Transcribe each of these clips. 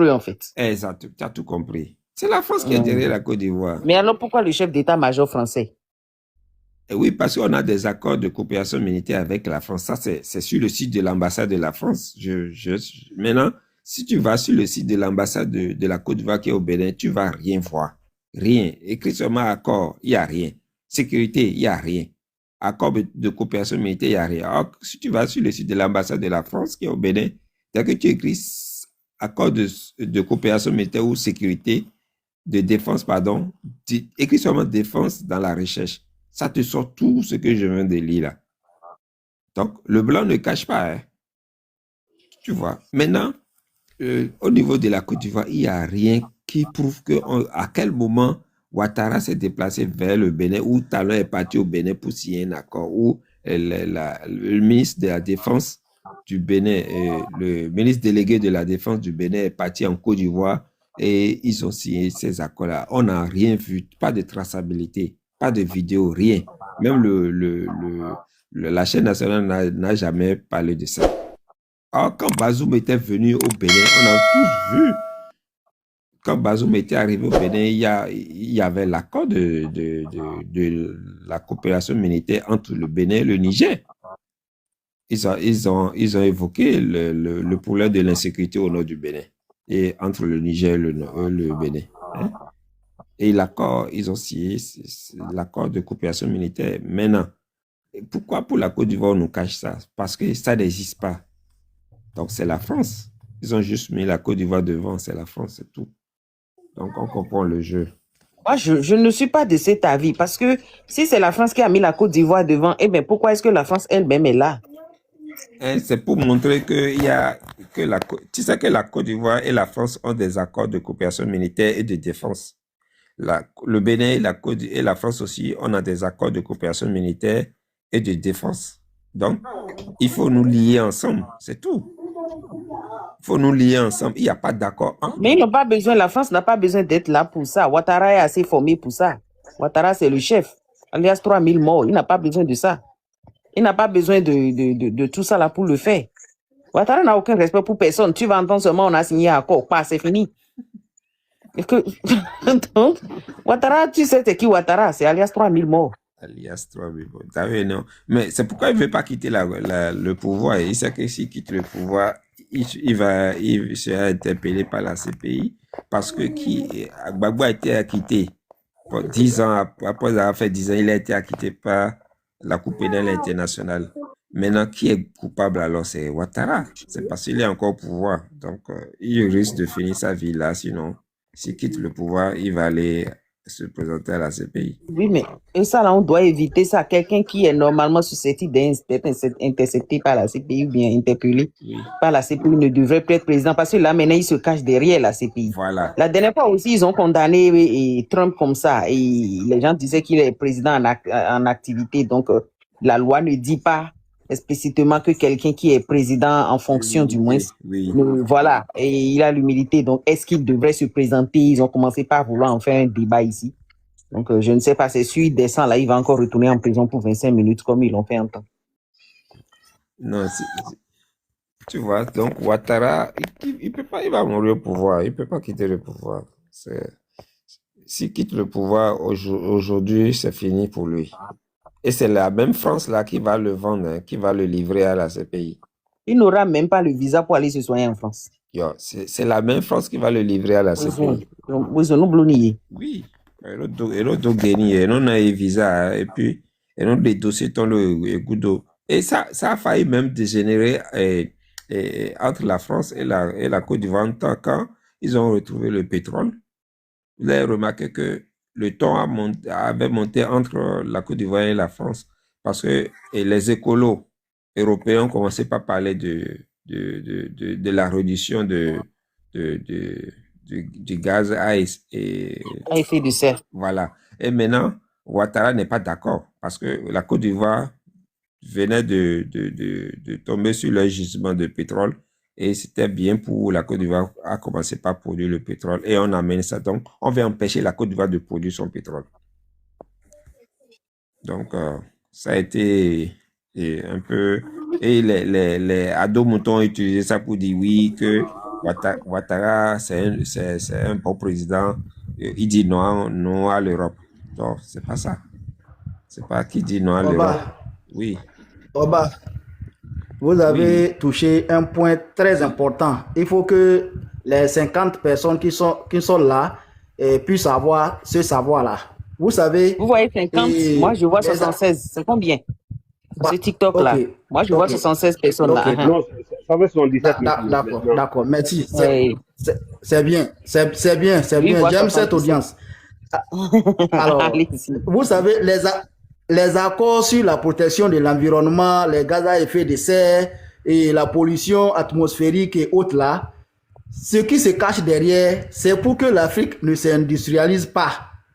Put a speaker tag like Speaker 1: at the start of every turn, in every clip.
Speaker 1: en fait.
Speaker 2: Exact, tu as tout compris. C'est la France qui est
Speaker 1: Mm.
Speaker 2: derrière la Côte d'Ivoire.
Speaker 1: Mais alors, pourquoi le chef d'état-major français?
Speaker 2: Et oui, parce qu'on a des accords de coopération militaire avec la France. Ça, c'est sur le site de l'ambassade de la France. Maintenant, si tu vas sur le site de l'ambassade de la Côte d'Ivoire qui est au Bénin, tu vas rien voir. Rien. Écrit seulement accord, il n'y a rien. Sécurité, il n'y a rien. Accord de coopération militaire, il n'y a rien. Alors, si tu vas sur le site de l'ambassade de la France qui est au Bénin, dès que tu écris accord de coopération militaire ou sécurité, de défense, pardon, écris seulement défense dans la recherche. Ça te sort tout ce que je viens de lire là. Donc, le blanc ne cache pas, hein. Tu vois. Maintenant, au niveau de la Côte d'Ivoire, il n'y a rien qui prouve à quel moment Ouattara s'est déplacé vers le Bénin ou Talon est parti au Bénin pour signer un accord ou le ministre de la Défense du Bénin, le ministre délégué de la Défense du Bénin est parti en Côte d'Ivoire et ils ont signé ces accords-là. On n'a rien vu, pas de traçabilité, pas de vidéo, rien. Même la chaîne nationale n'a jamais parlé de ça. Alors, quand Bazoum était venu au Bénin, on a tous vu, quand Bazoum était arrivé au Bénin, il y avait l'accord de la coopération militaire entre le Bénin et le Niger. Ils ont évoqué le problème de l'insécurité au nord du Bénin et entre le Niger et le Bénin. Hein? Et l'accord, ils ont signé l'accord de coopération militaire. Maintenant, pourquoi pour la Côte d'Ivoire on nous cache ça? Parce que ça n'existe pas. Donc, c'est la France. Ils ont juste mis la Côte d'Ivoire devant, c'est la France, c'est tout. Donc, on comprend le jeu.
Speaker 1: Moi, je ne suis pas de cet avis parce que si c'est la France qui a mis la Côte d'Ivoire devant, eh bien, pourquoi est-ce que la France elle-même est là?
Speaker 2: Hein, c'est pour montrer tu sais que la Côte d'Ivoire et la France ont des accords de coopération militaire et de défense. Le Bénin et la France aussi, on a des accords de coopération militaire et de défense. Donc, il faut nous lier ensemble, c'est tout. Il faut nous lier ensemble. Il n'y a pas d'accord entre.
Speaker 1: Mais ils n'ont pas besoin, la France n'a pas besoin d'être là pour ça. Ouattara est assez formé pour ça. Ouattara, c'est le chef. Alias 3000 morts. Il n'a pas besoin de ça. Il n'a pas besoin de tout ça là pour le faire. Ouattara n'a aucun respect pour personne. Tu vas entendre seulement on a signé un accord. Pas, c'est fini. Donc, Ouattara, tu sais c'est qui Ouattara? C'est alias 3000 morts.
Speaker 2: Alias 3000 morts. Non. Mais c'est pourquoi il ne veut pas quitter le pouvoir. Il sait que s'il quitte le pouvoir, il sera interpellé par la CPI parce que Gbagbo a été acquitté pour 10 ans, après avoir fait 10 ans, il a été acquitté par la Cour pénale internationale. Maintenant, qui est coupable alors? C'est Ouattara. C'est parce qu'il est encore au pouvoir. Donc, il risque de finir sa vie là. Sinon, s'il quitte le pouvoir, il va aller se présenter à la CPI.
Speaker 1: Oui, mais ça là, on doit éviter ça. Quelqu'un qui est normalement susceptible d'être intercepté par la CPI ou bien interpellé par la CPI ne devrait plus être président parce que là, maintenant, il se cache derrière la CPI.
Speaker 2: Voilà.
Speaker 1: La dernière fois aussi, ils ont condamné Trump comme ça et les gens disaient qu'il est président en activité. Donc, la loi ne dit pas explicitement que quelqu'un qui est président en fonction du moins, voilà, et il a l'humilité. Donc, est-ce qu'il devrait se présenter? Ils ont commencé par vouloir en faire un débat ici. Donc, je ne sais pas, c'est sûr, il descend là, il va encore retourner en prison pour 25 minutes comme ils l'ont fait un temps.
Speaker 2: Non, tu vois, donc Ouattara, il peut pas, il va mourir au pouvoir, il peut pas quitter le pouvoir. S'il quitte le pouvoir aujourd'hui, c'est fini pour lui. Et c'est la même France là qui va le vendre, hein, qui va le livrer à la CPI.
Speaker 1: Il n'aura même pas le visa pour aller se soigner en France.
Speaker 2: C'est la même France qui va le livrer à la CPI.
Speaker 1: Oui.
Speaker 2: Et l'autre gagné, et on a un visa, et puis, et on des dossiers dans le goudo. Et ça a failli même dégénérer entre la France et la Côte d'Ivoire quand ils ont retrouvé le pétrole. Vous avez remarqué que le ton avait monté entre la Côte d'Ivoire et la France parce que les écolos européens ont commencé par parler de la réduction du gaz à
Speaker 1: effet de serre.
Speaker 2: Voilà. Et maintenant, Ouattara n'est pas d'accord parce que la Côte d'Ivoire venait de tomber sur le gisement de pétrole et c'était bien pour la Côte d'Ivoire à commencer par produire le pétrole et on amène ça. Donc, on veut empêcher la Côte d'Ivoire de produire son pétrole. Donc, ça a été un peu... Et les ados moutons ont utilisé ça pour dire oui, que Ouattara, c'est un bon président. Il dit non, non à l'Europe. Non, c'est pas ça. C'est pas qui dit non à l'Europe.
Speaker 3: Oba,
Speaker 2: Oui,
Speaker 3: Oba, vous
Speaker 2: oui.
Speaker 3: avez touché un point très important. Il faut que les 50 personnes qui sont là puissent avoir ce savoir-là. Vous
Speaker 1: Vous
Speaker 3: savez,
Speaker 1: voyez 50, moi je vois
Speaker 3: les...
Speaker 1: 76. C'est combien? Ce
Speaker 3: Ok,
Speaker 1: TikTok-là. Moi je vois
Speaker 3: ok,
Speaker 1: 76 personnes là.
Speaker 3: ok.
Speaker 4: Non, ça fait 77
Speaker 3: D'accord,
Speaker 4: maintenant.
Speaker 3: d'accord. Merci.
Speaker 1: Ouais.
Speaker 3: C'est bien, c'est bien, c'est
Speaker 1: Lui, il
Speaker 3: bien.
Speaker 1: voit
Speaker 3: J'aime cette
Speaker 1: 77.
Speaker 3: audience. Alors,
Speaker 1: Allez-y.
Speaker 3: vous savez, les accords sur la protection de l'environnement, les gaz à effet de serre et la pollution atmosphérique et autres là, ce qui se cache derrière, c'est pour que l'Afrique ne s'industrialise pas.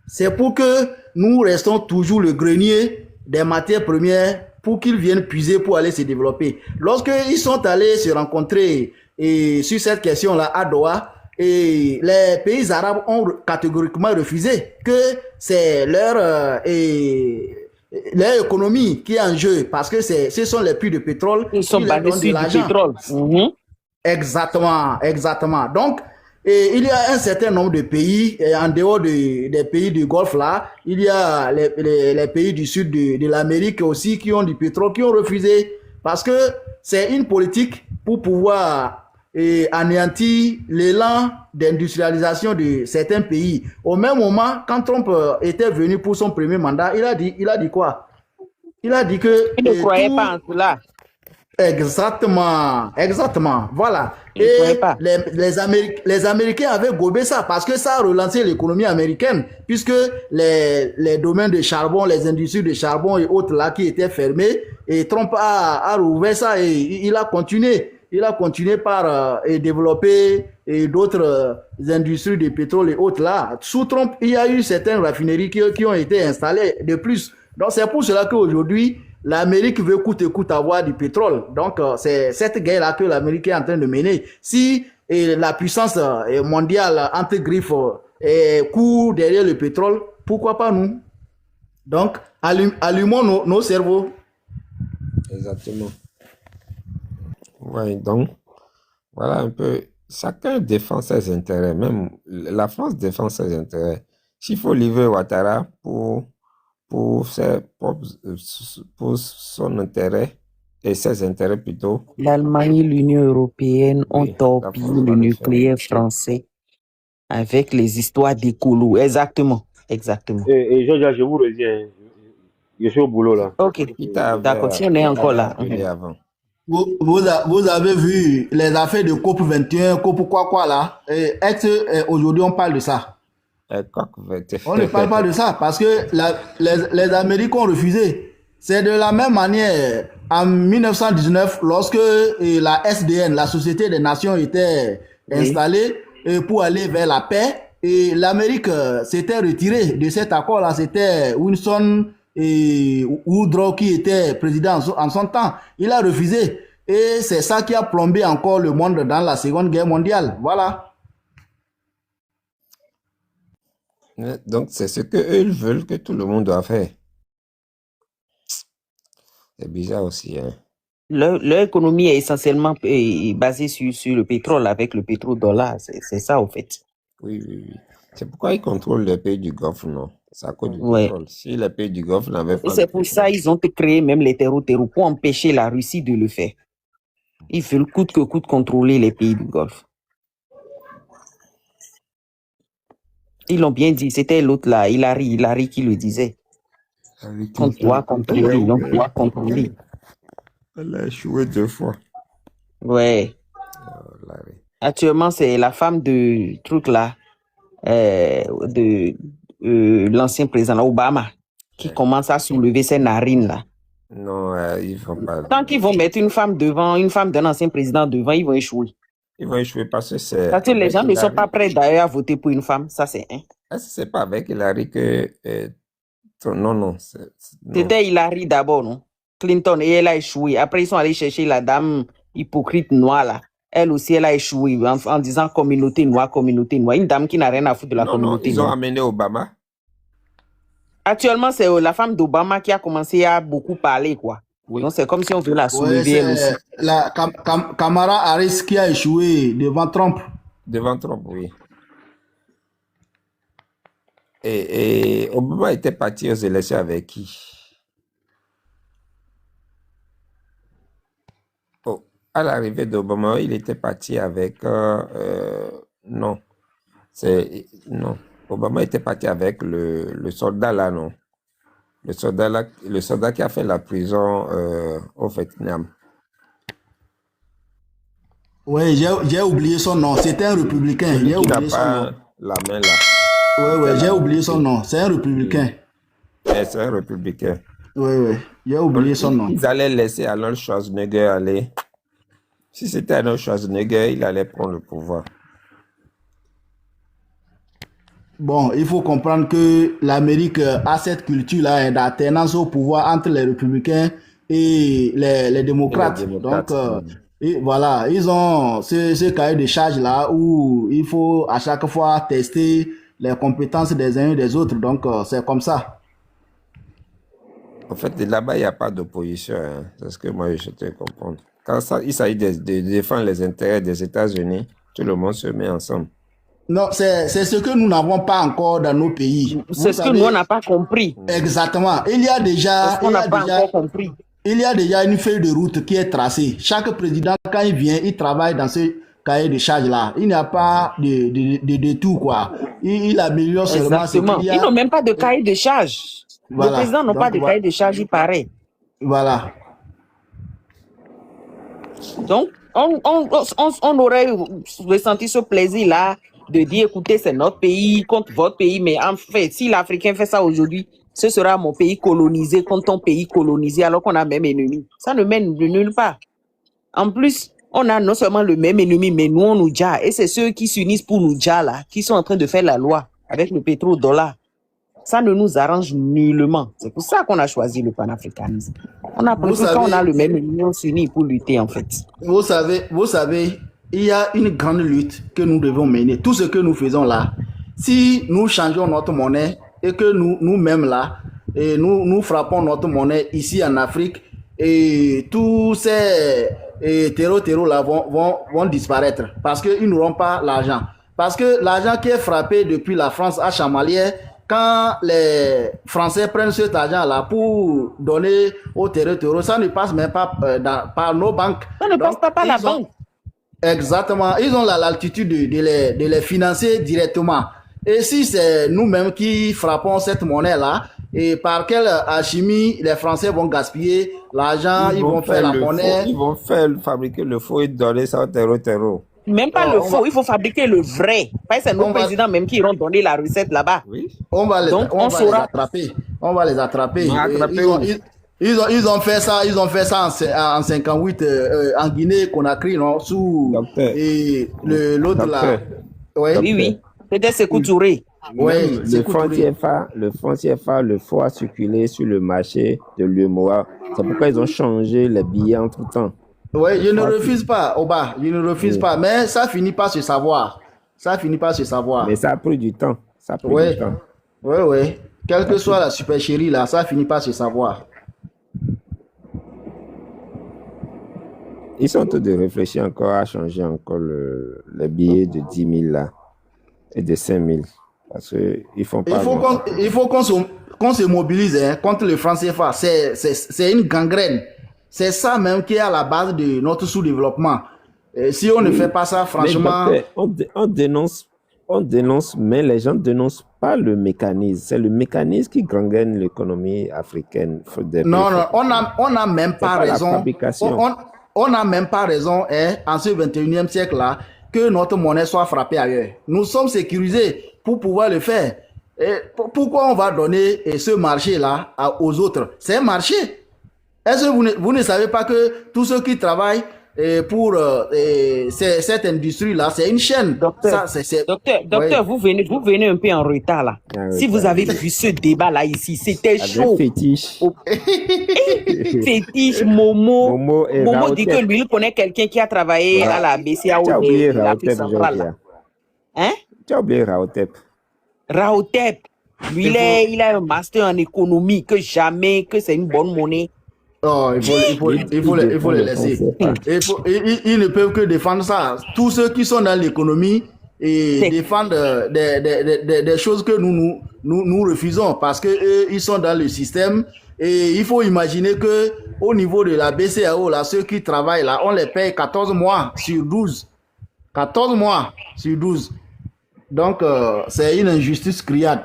Speaker 3: C'est pour que nous restons toujours le grenier des matières premières pour qu'ils viennent puiser pour aller se développer. Lorsqu'ils sont allés se rencontrer sur cette question-là à Doha, et les pays arabes ont catégoriquement refusé que c'est leur économie qui est en jeu parce que ce sont les puits de pétrole
Speaker 1: Ils sont
Speaker 3: qui leur
Speaker 1: basés
Speaker 3: donnent de
Speaker 1: sur du
Speaker 3: l'argent.
Speaker 1: pétrole.
Speaker 3: Exactement, exactement. Donc, il y a un certain nombre de pays, en dehors des pays du Golfe là, il y a les pays du sud de l'Amérique aussi qui ont du pétrole, qui ont refusé parce que c'est une politique pour pouvoir anéantir l'élan d'industrialisation de certains pays. Au même moment, quand Trump était venu pour son premier mandat, il a dit quoi? Il a dit que
Speaker 1: Ils ne croyaient pas en cela.
Speaker 3: Exactement, exactement, voilà.
Speaker 1: Ils ne croyaient
Speaker 3: Et
Speaker 1: pas.
Speaker 3: les Américains avaient gobé ça parce que ça a relancé l'économie américaine, puisque les domaines de charbon, les industries de charbon et autres là qui étaient fermés, et Trump a rouvert ça et il a continué. Il a continué par développer d'autres industries de pétrole et autres là. Sous Trump, il y a eu certaines raffineries qui ont été installées de plus. Donc c'est pour cela qu'aujourd'hui, l'Amérique veut coûte que coûte avoir du pétrole. Donc, c'est cette guerre-là que l'Amérique est en train de mener. Si la puissance mondiale, entre griffes, court derrière le pétrole, pourquoi pas nous? Donc, allumons nos cerveaux.
Speaker 2: Exactement. Ouais, donc, voilà un peu. Chacun défend ses intérêts. Même la France défend ses intérêts. S'il faut livrer Ouattara pour son intérêt et ses intérêts plutôt,
Speaker 1: L'Allemagne et l'Union européenne ont
Speaker 2: oui, la
Speaker 1: torpillé
Speaker 2: France
Speaker 1: le
Speaker 2: va le faire.
Speaker 1: nucléaire français avec les histoires d'écolo. Exactement. Exactement.
Speaker 4: Et Georgia, je vous reviens. Je suis au boulot là.
Speaker 1: Ok.
Speaker 2: Qui t'a
Speaker 1: D'accord. Si on est encore là.
Speaker 2: appelé avant?
Speaker 3: Vous avez vu les affaires de COP 21, COP quoi là. Est-ce aujourd'hui on parle de ça?
Speaker 2: Coq 21.
Speaker 3: On ne parle pas de ça parce que les Américains ont refusé. C'est de la même manière en 1919 lorsque la SDN, la Société des Nations, était
Speaker 1: Oui.
Speaker 3: installée pour aller vers la paix. Et l'Amérique s'était retirée de cet accord-là. C'était Winston Woodrow qui était président en son temps. Il a refusé. Et c'est ça qui a plombé encore le monde dans la Seconde Guerre mondiale. Voilà.
Speaker 2: Donc, c'est ce qu'eux veulent que tout le monde doit faire. C'est bizarre aussi, hein.
Speaker 1: Leur économie est essentiellement basée sur le pétrole, avec le pétrodollar. C'est ça, au fait.
Speaker 2: Oui, oui, oui. C'est pourquoi ils contrôlent les pays du Golfe, non? C'est à cause du
Speaker 1: Ouais.
Speaker 2: pétrole. Si les pays du Golfe n'avaient
Speaker 1: Et
Speaker 2: pas de
Speaker 1: c'est pour ça
Speaker 2: pétrole,
Speaker 1: qu'ils ont créé même les terreaux pour empêcher la Russie de le faire. Ils veulent coûte que coûte contrôler les pays du Golfe. Ils l'ont bien dit, c'était l'autre là, Hillary qui le disait. On doit contrôler, on doit contrôler.
Speaker 2: elle a échoué 2 fois.
Speaker 1: Ouais.
Speaker 2: Hillary.
Speaker 1: Actuellement, c'est la femme de truc là, de l'ancien président Obama, qui commence à soulever ses narines là.
Speaker 2: Non, ils vont pas.
Speaker 1: Tant qu'ils vont mettre une femme d'un ancien président devant, ils vont échouer.
Speaker 2: Ils vont échouer parce que c'est.
Speaker 1: Parce que les
Speaker 2: avec
Speaker 1: gens ne sont
Speaker 2: Hillary.
Speaker 1: pas prêts d'ailleurs à voter pour une femme, ça c'est un.
Speaker 2: Est-ce que c'est pas avec Hillary que. Non, non. Non.
Speaker 1: C'était Hillary d'abord, non? Clinton, et elle a échoué. Après, ils sont allés chercher la dame hypocrite noire là. Elle aussi, elle a échoué en disant communauté noire, communauté noire. Une dame qui n'a rien à foutre de la
Speaker 2: Non, non,
Speaker 1: communauté
Speaker 2: ils ont
Speaker 1: noire.
Speaker 2: amené Obama.
Speaker 1: Actuellement, c'est la femme d'Obama qui a commencé à beaucoup parler, quoi.
Speaker 2: Oui,
Speaker 1: Donc, c'est comme si on veut la
Speaker 3: Ouais,
Speaker 1: soulever elle aussi.
Speaker 3: c'est la Kamala Harris qui a échoué devant Trump.
Speaker 2: devant Trump, oui. Et Obama était parti aux élections avec qui? Oh, à l'arrivée d'Obama, il était parti avec... non, non. Obama était parti avec le soldat là, non? Le soldat qui a fait la prison au Vietnam.
Speaker 3: Ouais, j'ai oublié son nom. C'était un républicain.
Speaker 2: Celui
Speaker 3: J'ai
Speaker 2: qui n'a
Speaker 3: oublié son nom.
Speaker 2: pas la main là.
Speaker 3: Ouais,
Speaker 2: Qui a
Speaker 3: j'ai
Speaker 2: la
Speaker 3: oublié son
Speaker 2: main.
Speaker 3: nom. C'est un républicain.
Speaker 2: C'est un républicain.
Speaker 3: Ouais, j'ai
Speaker 2: Donc,
Speaker 3: oublié son nom.
Speaker 2: ils allaient laisser Arnold Schwarzenegger aller. Si c'était Arnold Schwarzenegger, il allait prendre le pouvoir.
Speaker 3: Bon, il faut comprendre que l'Amérique a cette culture-là d'alternance au pouvoir entre les républicains et les
Speaker 2: Et les
Speaker 3: démocrates. Donc,
Speaker 2: démocrates.
Speaker 3: et voilà, ils ont ce cahier de charge-là où il faut à chaque fois tester les compétences des uns et des autres. Donc, c'est comme ça.
Speaker 2: En fait, là-bas, il n'y a pas d'opposition. Hein. C'est ce que moi, je te comprends. Quand il s'agit de défendre les intérêts des États-Unis, tout le monde se met ensemble.
Speaker 3: Non, c'est ce que nous n'avons pas encore dans nos pays. Vous
Speaker 1: C'est ce que nous, on
Speaker 3: savez,
Speaker 1: n'a pas compris.
Speaker 3: exactement. Il y a
Speaker 1: C'est ce
Speaker 3: déjà,
Speaker 1: qu'on n'a pas encore compris.
Speaker 3: il y a déjà une feuille de route qui est tracée. Chaque président, quand il vient, il travaille dans ce cahier de charge-là. Il n'y a pas de tout, quoi. Il améliore seulement ce
Speaker 1: Exactement.
Speaker 3: qu'il y
Speaker 1: Ils n'ont
Speaker 3: a.
Speaker 1: même pas de cahier de charge. Le
Speaker 3: Voilà.
Speaker 1: président n'a pas
Speaker 3: Donc,
Speaker 1: de cahier de charge, il paraît.
Speaker 3: voilà.
Speaker 1: Donc, on aurait ressenti ce plaisir-là de dire, écoutez, c'est notre pays contre votre pays. Mais en fait, si l'Africain fait ça aujourd'hui, ce sera mon pays colonisé contre ton pays colonisé alors qu'on a même ennemi. Ça ne mène de nulle part. En plus, on a non seulement le même ennemi, mais nous, on nous djah. Et c'est ceux qui s'unissent pour nous djah, là, qui sont en train de faire la loi avec le pétrodollar. Ça ne nous arrange nullement. C'est pour ça qu'on a choisi le panafricanisme. On a
Speaker 3: Vous
Speaker 1: compris quand on a
Speaker 3: savez,
Speaker 1: le même ennemi, on s'unit pour lutter, en fait.
Speaker 3: vous savez, il y a une grande lutte que nous devons mener. Tout ce que nous faisons là, si nous changeons notre monnaie et que nous-mêmes là, et nous frappons notre monnaie ici en Afrique, et tous ces terreaux là vont disparaître parce qu'ils n'auront pas l'argent. Parce que l'argent qui est frappé depuis la France à Chamalières, quand les Français prennent cet argent-là pour donner aux terreaux, ça ne passe même pas par nos banques.
Speaker 1: Ça ne passe
Speaker 3: Donc,
Speaker 1: pas par la
Speaker 3: ils ont,
Speaker 1: banque.
Speaker 3: exactement, ils ont l'altitude de les financer directement. Et si c'est nous-mêmes qui frappons cette monnaie-là, et par quelle alchimie les Français vont gaspiller l'argent, ils vont faire la monnaie.
Speaker 2: Ils vont fabriquer le faux et donner ça au terreau.
Speaker 1: Même pas le faux, il faut fabriquer le vrai. Parce que c'est nos présidents même qui iront donner la recette là-bas.
Speaker 2: Oui.
Speaker 3: On va les
Speaker 1: saura.
Speaker 3: attraper. On va les attraper.
Speaker 2: Attraper
Speaker 3: Ils ont fait ça en 58 en Guinée Conakry, non, sous
Speaker 2: Docteur.
Speaker 3: et l'autre là.
Speaker 2: Docteur.
Speaker 3: Ouais.
Speaker 1: Oui. C'était Sékou Touré.
Speaker 3: Ouais,
Speaker 2: Même
Speaker 3: c'est
Speaker 2: le franc CFA, le faux a circulé sur le marché de l'UEMOA. C'est pourquoi ils ont changé les billets entre temps.
Speaker 3: Ouais, je ne refuse pas, Oba, je ne refuse pas, mais ça finit par se savoir. Ça finit par se savoir.
Speaker 2: Mais ça a pris du temps. Ça a pris
Speaker 3: Ouais.
Speaker 2: du temps.
Speaker 3: Ouais. Quelle que soit la supercherie là, ça finit par se savoir.
Speaker 2: Ils sont en train de réfléchir encore à changer encore les billets de 10 000 là et de 5 000. Parce qu'ils font pas.
Speaker 3: Il faut qu'on se mobilise contre le franc CFA. C'est une gangrène. C'est ça même qui est à la base de notre sous-développement. Si on ne fait pas ça, franchement...
Speaker 2: Mais docteur, on dénonce, mais les gens ne dénoncent pas le mécanisme. C'est le mécanisme qui gangrène l'économie africaine.
Speaker 3: Non, on n'a même pas raison. On n'a même pas raison en ce 21e siècle-là que notre monnaie soit frappée ailleurs. Nous sommes sécurisés pour pouvoir le faire. Et pourquoi on va donner ce marché-là aux autres? C'est un marché. Est-ce que vous ne savez pas que tous ceux qui travaillent pour cette industrie-là, c'est une chaîne.
Speaker 1: Docteur,
Speaker 3: ouais.
Speaker 1: vous venez un peu en retard là. Si vous avez vu ce débat-là ici, c'était chaud.
Speaker 2: Fétiche.
Speaker 1: Fétiche, Momo dit que lui, il connaît quelqu'un qui a travaillé à la BCAO de l'Afrique centrale. Hein?
Speaker 2: Tu as oublié Raotep.
Speaker 1: Raotep. Lui, il a un master en économie, que c'est une bonne monnaie.
Speaker 3: Oh, il faut les laisser. Ils ne peuvent que défendre ça. Tous ceux qui sont dans l'économie et défendent des choses que nous refusons parce que ils sont dans le système. Et il faut imaginer que au niveau de la BCAO, là, ceux qui travaillent là, on les paye 14 mois sur 12. 14 mois sur 12. Donc, c'est une injustice criante.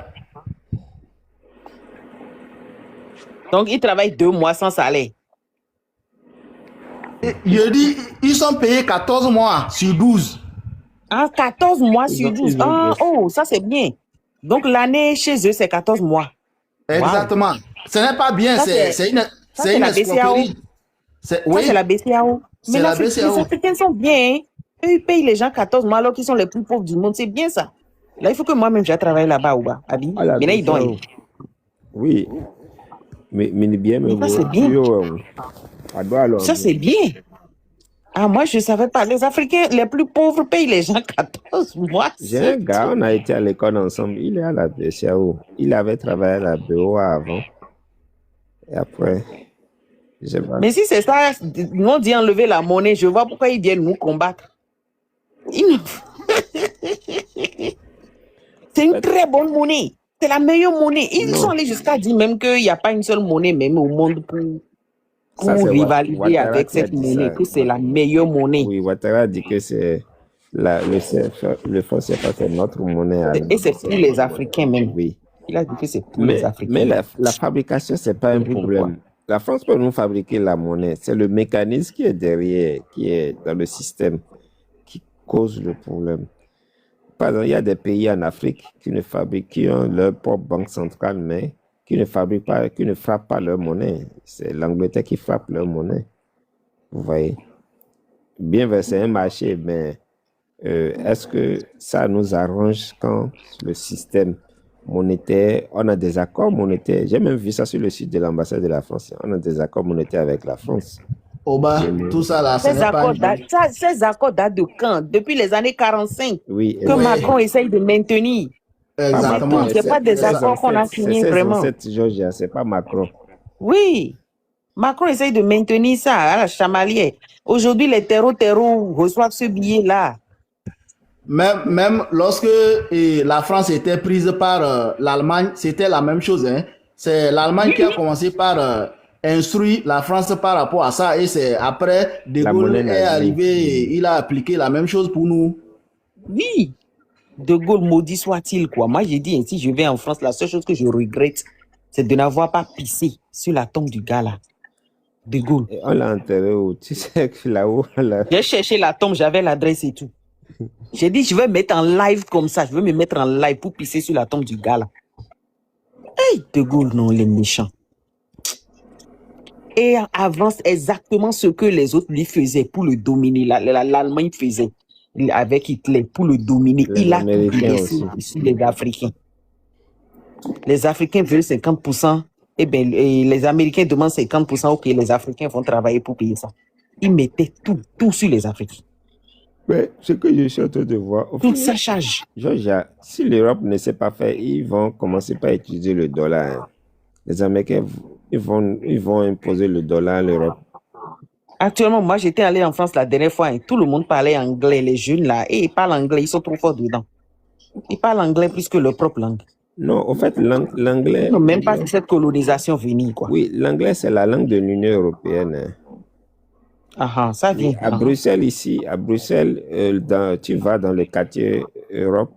Speaker 1: Donc, ils travaillent 2 mois sans salaire.
Speaker 3: Je dis, ils sont payés 14 mois sur 12.
Speaker 1: Ah, 14 mois sur 12. Ah, oh, ça c'est bien. Donc, l'année chez eux, c'est 14 mois.
Speaker 3: Exactement. Wow. Ce n'est pas bien, c'est une escroquerie.
Speaker 1: Oui, c'est la BCAO. Mais là, les Africains sont bien. Hein? Eux, ils payent les gens 14 mois alors qu'ils sont les plus pauvres du monde. C'est bien ça. Là, il faut que moi-même, je travaille là-bas ou bas. Abi. Mais là, ils doivent.
Speaker 2: Oui. Mais bien, mais
Speaker 1: ça, c'est bien. Ça, c'est bien. Ah, moi, je ne savais pas. Les Africains les plus pauvres payent les gens 14 mois.
Speaker 2: J'ai un gars, on a été à l'école ensemble. Il est à la BCAO. Il avait travaillé à la BOA avant. Et après, je sais pas.
Speaker 1: Mais si c'est ça, nous on dit enlever la monnaie. Je vois pourquoi ils viennent nous combattre. C'est une très bonne monnaie. C'est la meilleure monnaie. Ils sont allés jusqu'à dire même qu'il n'y a pas une seule monnaie même au monde pour rivaliser avec cette monnaie, que c'est la meilleure monnaie.
Speaker 2: Oui, Ouattara dit que c'est le franc CFA, c'est notre monnaie.
Speaker 1: Et c'est pour les Africains même.
Speaker 2: Oui.
Speaker 1: Il a dit que c'est pour les Africains.
Speaker 2: Mais la fabrication, ce n'est pas un problème. La France peut nous fabriquer la monnaie. C'est le mécanisme qui est derrière, qui est dans le système, qui cause le problème. Par exemple, il y a des pays en Afrique qui ne fabriquent, qui ont leur propre banque centrale, mais qui ne fabriquent pas, qui ne frappent pas leur monnaie. C'est l'Angleterre qui frappe leur monnaie. Vous voyez. Bien verser un marché, mais est-ce que ça nous arrange quand le système monétaire, on a des accords monétaires. J'ai même vu ça sur le site de l'ambassade de la France. On a des accords monétaires avec la France.
Speaker 3: Tout ça là,
Speaker 1: ces accords datent de quand? Depuis les années 45 que Macron essaye de maintenir.
Speaker 3: Exactement.
Speaker 1: C'est pas des accords qu'on a signés vraiment.
Speaker 2: C'est pas Macron.
Speaker 1: Oui. Macron essaye de maintenir ça à la chamalière. Aujourd'hui, les terreaux reçoivent ce billet-là.
Speaker 3: Même lorsque la France était prise par l'Allemagne, c'était la même chose. Hein. C'est l'Allemagne qui a commencé par instruire la France par rapport à ça. Et c'est après, De Gaulle est arrivé et il a appliqué la même chose pour nous.
Speaker 1: Oui. De Gaulle, maudit soit-il, quoi. Moi, j'ai dit, si je vais en France, la seule chose que je regrette, c'est de n'avoir pas pissé sur la tombe du gars, là. De Gaulle.
Speaker 2: Et on l'a enterré où? Tu sais que là-haut...
Speaker 1: J'ai cherché la tombe, j'avais l'adresse et tout. J'ai dit, je vais mettre en live comme ça. Je vais me mettre en live pour pisser sur la tombe du gars, là. Hey, De Gaulle, non, les méchants. Et avance exactement ce que les autres lui faisaient pour le dominer. L'Allemagne faisait avec Hitler pour le dominer. Il a tout laissé sur les Africains. Les Africains veulent 50%. Et les Américains demandent 50%. Ok, les Africains vont travailler pour payer ça. Ils mettaient tout sur les Africains.
Speaker 2: Mais ce que je suis en train de voir...
Speaker 1: Toute sa charge.
Speaker 2: Georgia, si l'Europe ne sait pas faire, ils vont commencer par utiliser le dollar. Les Américains, ils vont imposer le dollar à l'Europe.
Speaker 1: Actuellement, moi, j'étais allé en France la dernière fois et tout le monde parlait anglais. Les jeunes, là, et ils parlent anglais, ils sont trop forts dedans. Ils parlent anglais plus que leur propre langue.
Speaker 2: Non, en fait, l'anglais...
Speaker 1: Non, même pas cette colonisation venue, quoi.
Speaker 2: Oui, l'anglais, c'est la langue de l'Union européenne.
Speaker 1: Ah, ça vient.
Speaker 2: À Bruxelles, ici, à Bruxelles, tu vas dans le quartier Europe,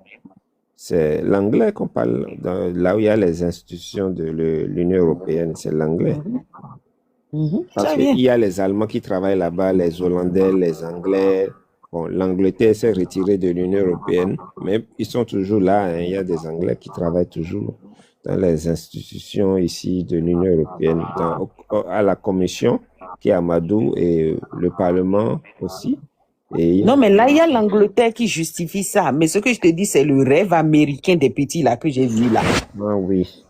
Speaker 2: c'est l'anglais qu'on parle, là où il y a les institutions de l'Union européenne, c'est l'anglais. Parce qu'il y a les Allemands qui travaillent là-bas, les Hollandais, les Anglais. Bon, l'Angleterre s'est retirée de l'Union européenne, mais ils sont toujours là. Hein. Il y a des Anglais qui travaillent toujours dans les institutions ici de l'Union européenne, à la Commission, qui est Amadou, et le Parlement aussi.
Speaker 1: Non, mais là, il y a l'Angleterre qui justifie ça. Mais ce que je te dis, c'est le rêve américain des petits là que j'ai vu là.
Speaker 2: Ah oui.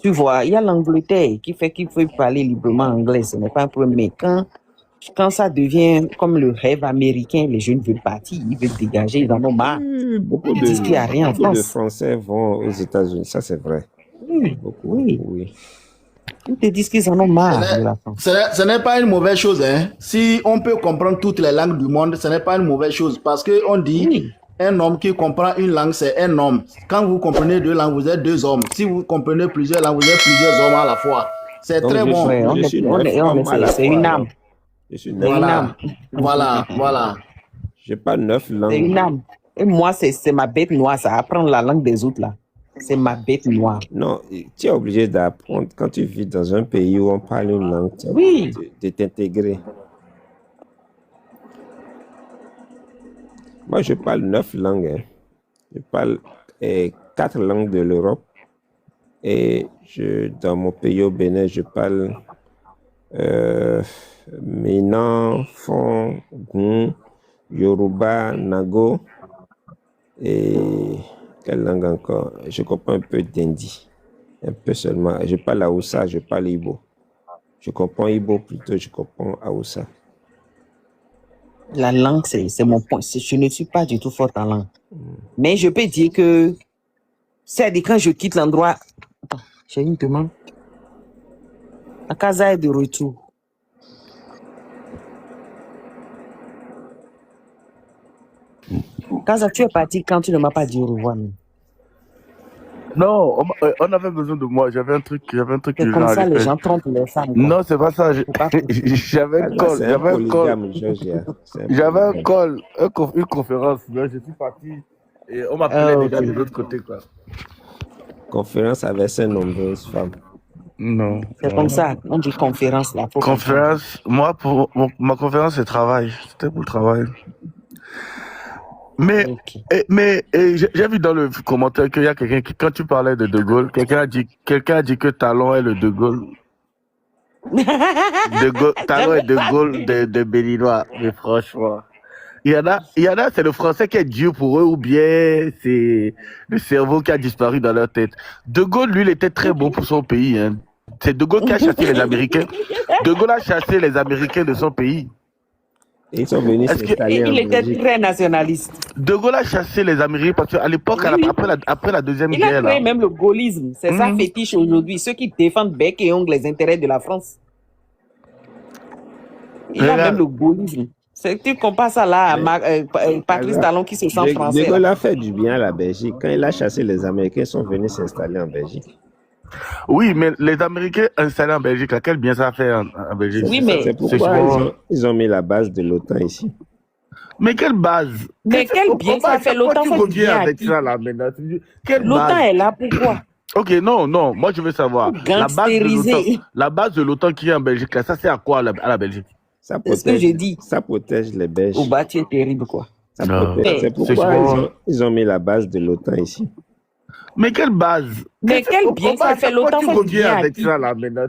Speaker 1: Tu vois, il y a l'Angleterre qui fait qu'il faut parler librement anglais. Ce n'est pas un problème. Mais quand ça devient comme le rêve américain, les jeunes veulent partir, ils veulent dégager, ils en ont marre.
Speaker 2: Beaucoup
Speaker 1: de
Speaker 2: Français vont aux États-Unis, ça c'est vrai.
Speaker 1: Oui.
Speaker 2: Beaucoup, oui.
Speaker 1: Ils te disent qu'ils en ont
Speaker 3: Ce
Speaker 1: marre
Speaker 3: n'est
Speaker 1: de la France.
Speaker 3: ce n'est pas une mauvaise chose, hein. Si on peut comprendre toutes les langues du monde, ce n'est pas une mauvaise chose. Parce qu'on dit,
Speaker 1: Oui,
Speaker 3: un homme qui comprend une langue, c'est un homme. Quand vous comprenez deux langues, vous êtes deux hommes. Si vous comprenez plusieurs langues, vous êtes plusieurs hommes à la fois. C'est
Speaker 2: Donc,
Speaker 3: très bon.
Speaker 1: ouais,
Speaker 2: je suis neuf hommes à la
Speaker 1: c'est
Speaker 2: fois,
Speaker 1: une
Speaker 2: alors.
Speaker 1: âme.
Speaker 2: Je suis
Speaker 1: C'est
Speaker 2: neuf.
Speaker 1: une âme.
Speaker 3: Voilà, voilà.
Speaker 2: J'ai pas 9
Speaker 1: C'est
Speaker 2: langues.
Speaker 1: une âme. Et moi, c'est ma bête noire, ça. Apprendre la langue des autres, là. C'est ma bête noire.
Speaker 2: Non, tu es obligé d'apprendre. Quand tu vis dans un pays où on parle une langue, tu es
Speaker 1: Oui.
Speaker 2: obligé de t'intégrer. Moi, je parle 9 langues. Hein. Je parle 4 langues de l'Europe. Et dans mon pays au Bénin, je parle Ménan, Fon, Goun, Yoruba, Nago et quelle langue encore? Je comprends un peu d'hindi, un peu seulement. Je parle Hausa, je parle Igbo. Je comprends Igbo plutôt, je comprends Hausa.
Speaker 1: La langue, c'est mon point. Je ne suis pas du tout forte en langue. Mais je peux dire que, c'est-à-dire quand je quitte l'endroit... Attends, j'ai une demande. La casa est de retour. Casa, tu es parti quand tu ne m'as pas dit au revoir. mais
Speaker 5: Non, on avait besoin de moi. J'avais un truc
Speaker 1: C'est
Speaker 5: urgent
Speaker 1: comme
Speaker 5: à
Speaker 1: ça,
Speaker 5: aller
Speaker 1: les
Speaker 5: faire.
Speaker 1: gens trompent les femmes. quoi.
Speaker 5: Non, c'est pas ça.
Speaker 1: Faut pas-
Speaker 5: J'avais un
Speaker 2: Là,
Speaker 5: call.
Speaker 2: c'est un
Speaker 5: J'avais un call.
Speaker 2: polygame, Georgia. C'est un
Speaker 5: J'avais un
Speaker 2: polygame.
Speaker 5: call, une conférence. Donc, je suis parti et on m'appelait déjà
Speaker 1: ok.
Speaker 5: de l'autre côté, quoi.
Speaker 2: Conférence avec ces nombreuses femmes.
Speaker 5: Non.
Speaker 1: C'est comme ça. On dit conférence là. Faut comprendre.
Speaker 5: Conférence, moi, ma conférence, c'est travail. C'était pour le travail. Mais,
Speaker 1: Ok.
Speaker 5: j'ai vu dans le commentaire qu'il y a quelqu'un qui, quand tu parlais de De Gaulle, quelqu'un a dit que Talon est le De Gaulle. Talon est De Gaulle de Béninois. Mais franchement. Il y en a, c'est le français qui est Dieu pour eux ou bien c'est le cerveau qui a disparu dans leur tête. De Gaulle, lui, il était très bon pour son pays. Hein. C'est De Gaulle qui a chassé les Américains. De Gaulle a chassé les Américains de son pays.
Speaker 2: Et ils sont venus
Speaker 5: Est-ce que-
Speaker 2: s'installer en
Speaker 1: Il était
Speaker 2: Belgique.
Speaker 1: très nationaliste.
Speaker 5: De Gaulle a chassé les Américains parce qu'à l'époque,
Speaker 1: Oui.
Speaker 5: après la Deuxième
Speaker 1: Il a
Speaker 5: Guerre,
Speaker 1: créé
Speaker 5: là,
Speaker 1: même le gaullisme. C'est ça
Speaker 5: Mhm.
Speaker 1: fétiche aujourd'hui. Ceux qui défendent bec et ongles les intérêts de la France. Il a
Speaker 5: Regarde.
Speaker 1: même le gaullisme. Tu compares ça là à Patrice
Speaker 2: Alors,
Speaker 1: Talon qui se sent
Speaker 2: De
Speaker 1: français.
Speaker 2: Gaulle
Speaker 1: là.
Speaker 2: a fait du bien à la Belgique. Quand il a chassé les Américains, ils sont venus s'installer en Belgique.
Speaker 5: oui, mais les Américains installés en Belgique, là, quel bien ça fait en Belgique?
Speaker 1: Oui,
Speaker 5: C'est
Speaker 1: mais-
Speaker 5: ça,
Speaker 2: C'est pourquoi
Speaker 5: souvent-
Speaker 2: ils ont mis la base de l'OTAN ici.
Speaker 5: Mais quelle base?
Speaker 1: Mais quel bien ça fait? L'OTAN
Speaker 5: tu
Speaker 1: fait du
Speaker 5: reviens
Speaker 1: bien à
Speaker 5: avec
Speaker 1: qui?
Speaker 5: ça là maintenant? Quelle
Speaker 1: L'OTAN
Speaker 5: base?
Speaker 1: est là pourquoi?
Speaker 5: Ok, non, moi je veux savoir.
Speaker 1: Gangstériser.
Speaker 5: La base de l'OTAN qui est en Belgique, là, ça c'est à quoi à la Belgique?
Speaker 2: Ça
Speaker 1: C'est ce que j'ai dit.
Speaker 2: Ça protège les Belges.
Speaker 1: Au bas, tu es terrible quoi.
Speaker 2: Ça
Speaker 5: Non.
Speaker 2: protège.
Speaker 1: Mais-
Speaker 2: C'est pourquoi
Speaker 5: souvent-
Speaker 2: ils ont mis la base de l'OTAN ici.
Speaker 5: Mais quelle base?
Speaker 1: Mais quel bien ça fait? L'OTAN
Speaker 5: tu
Speaker 1: fait du
Speaker 5: reviens
Speaker 1: bien à
Speaker 5: avec
Speaker 1: qui?
Speaker 5: ça là maintenant?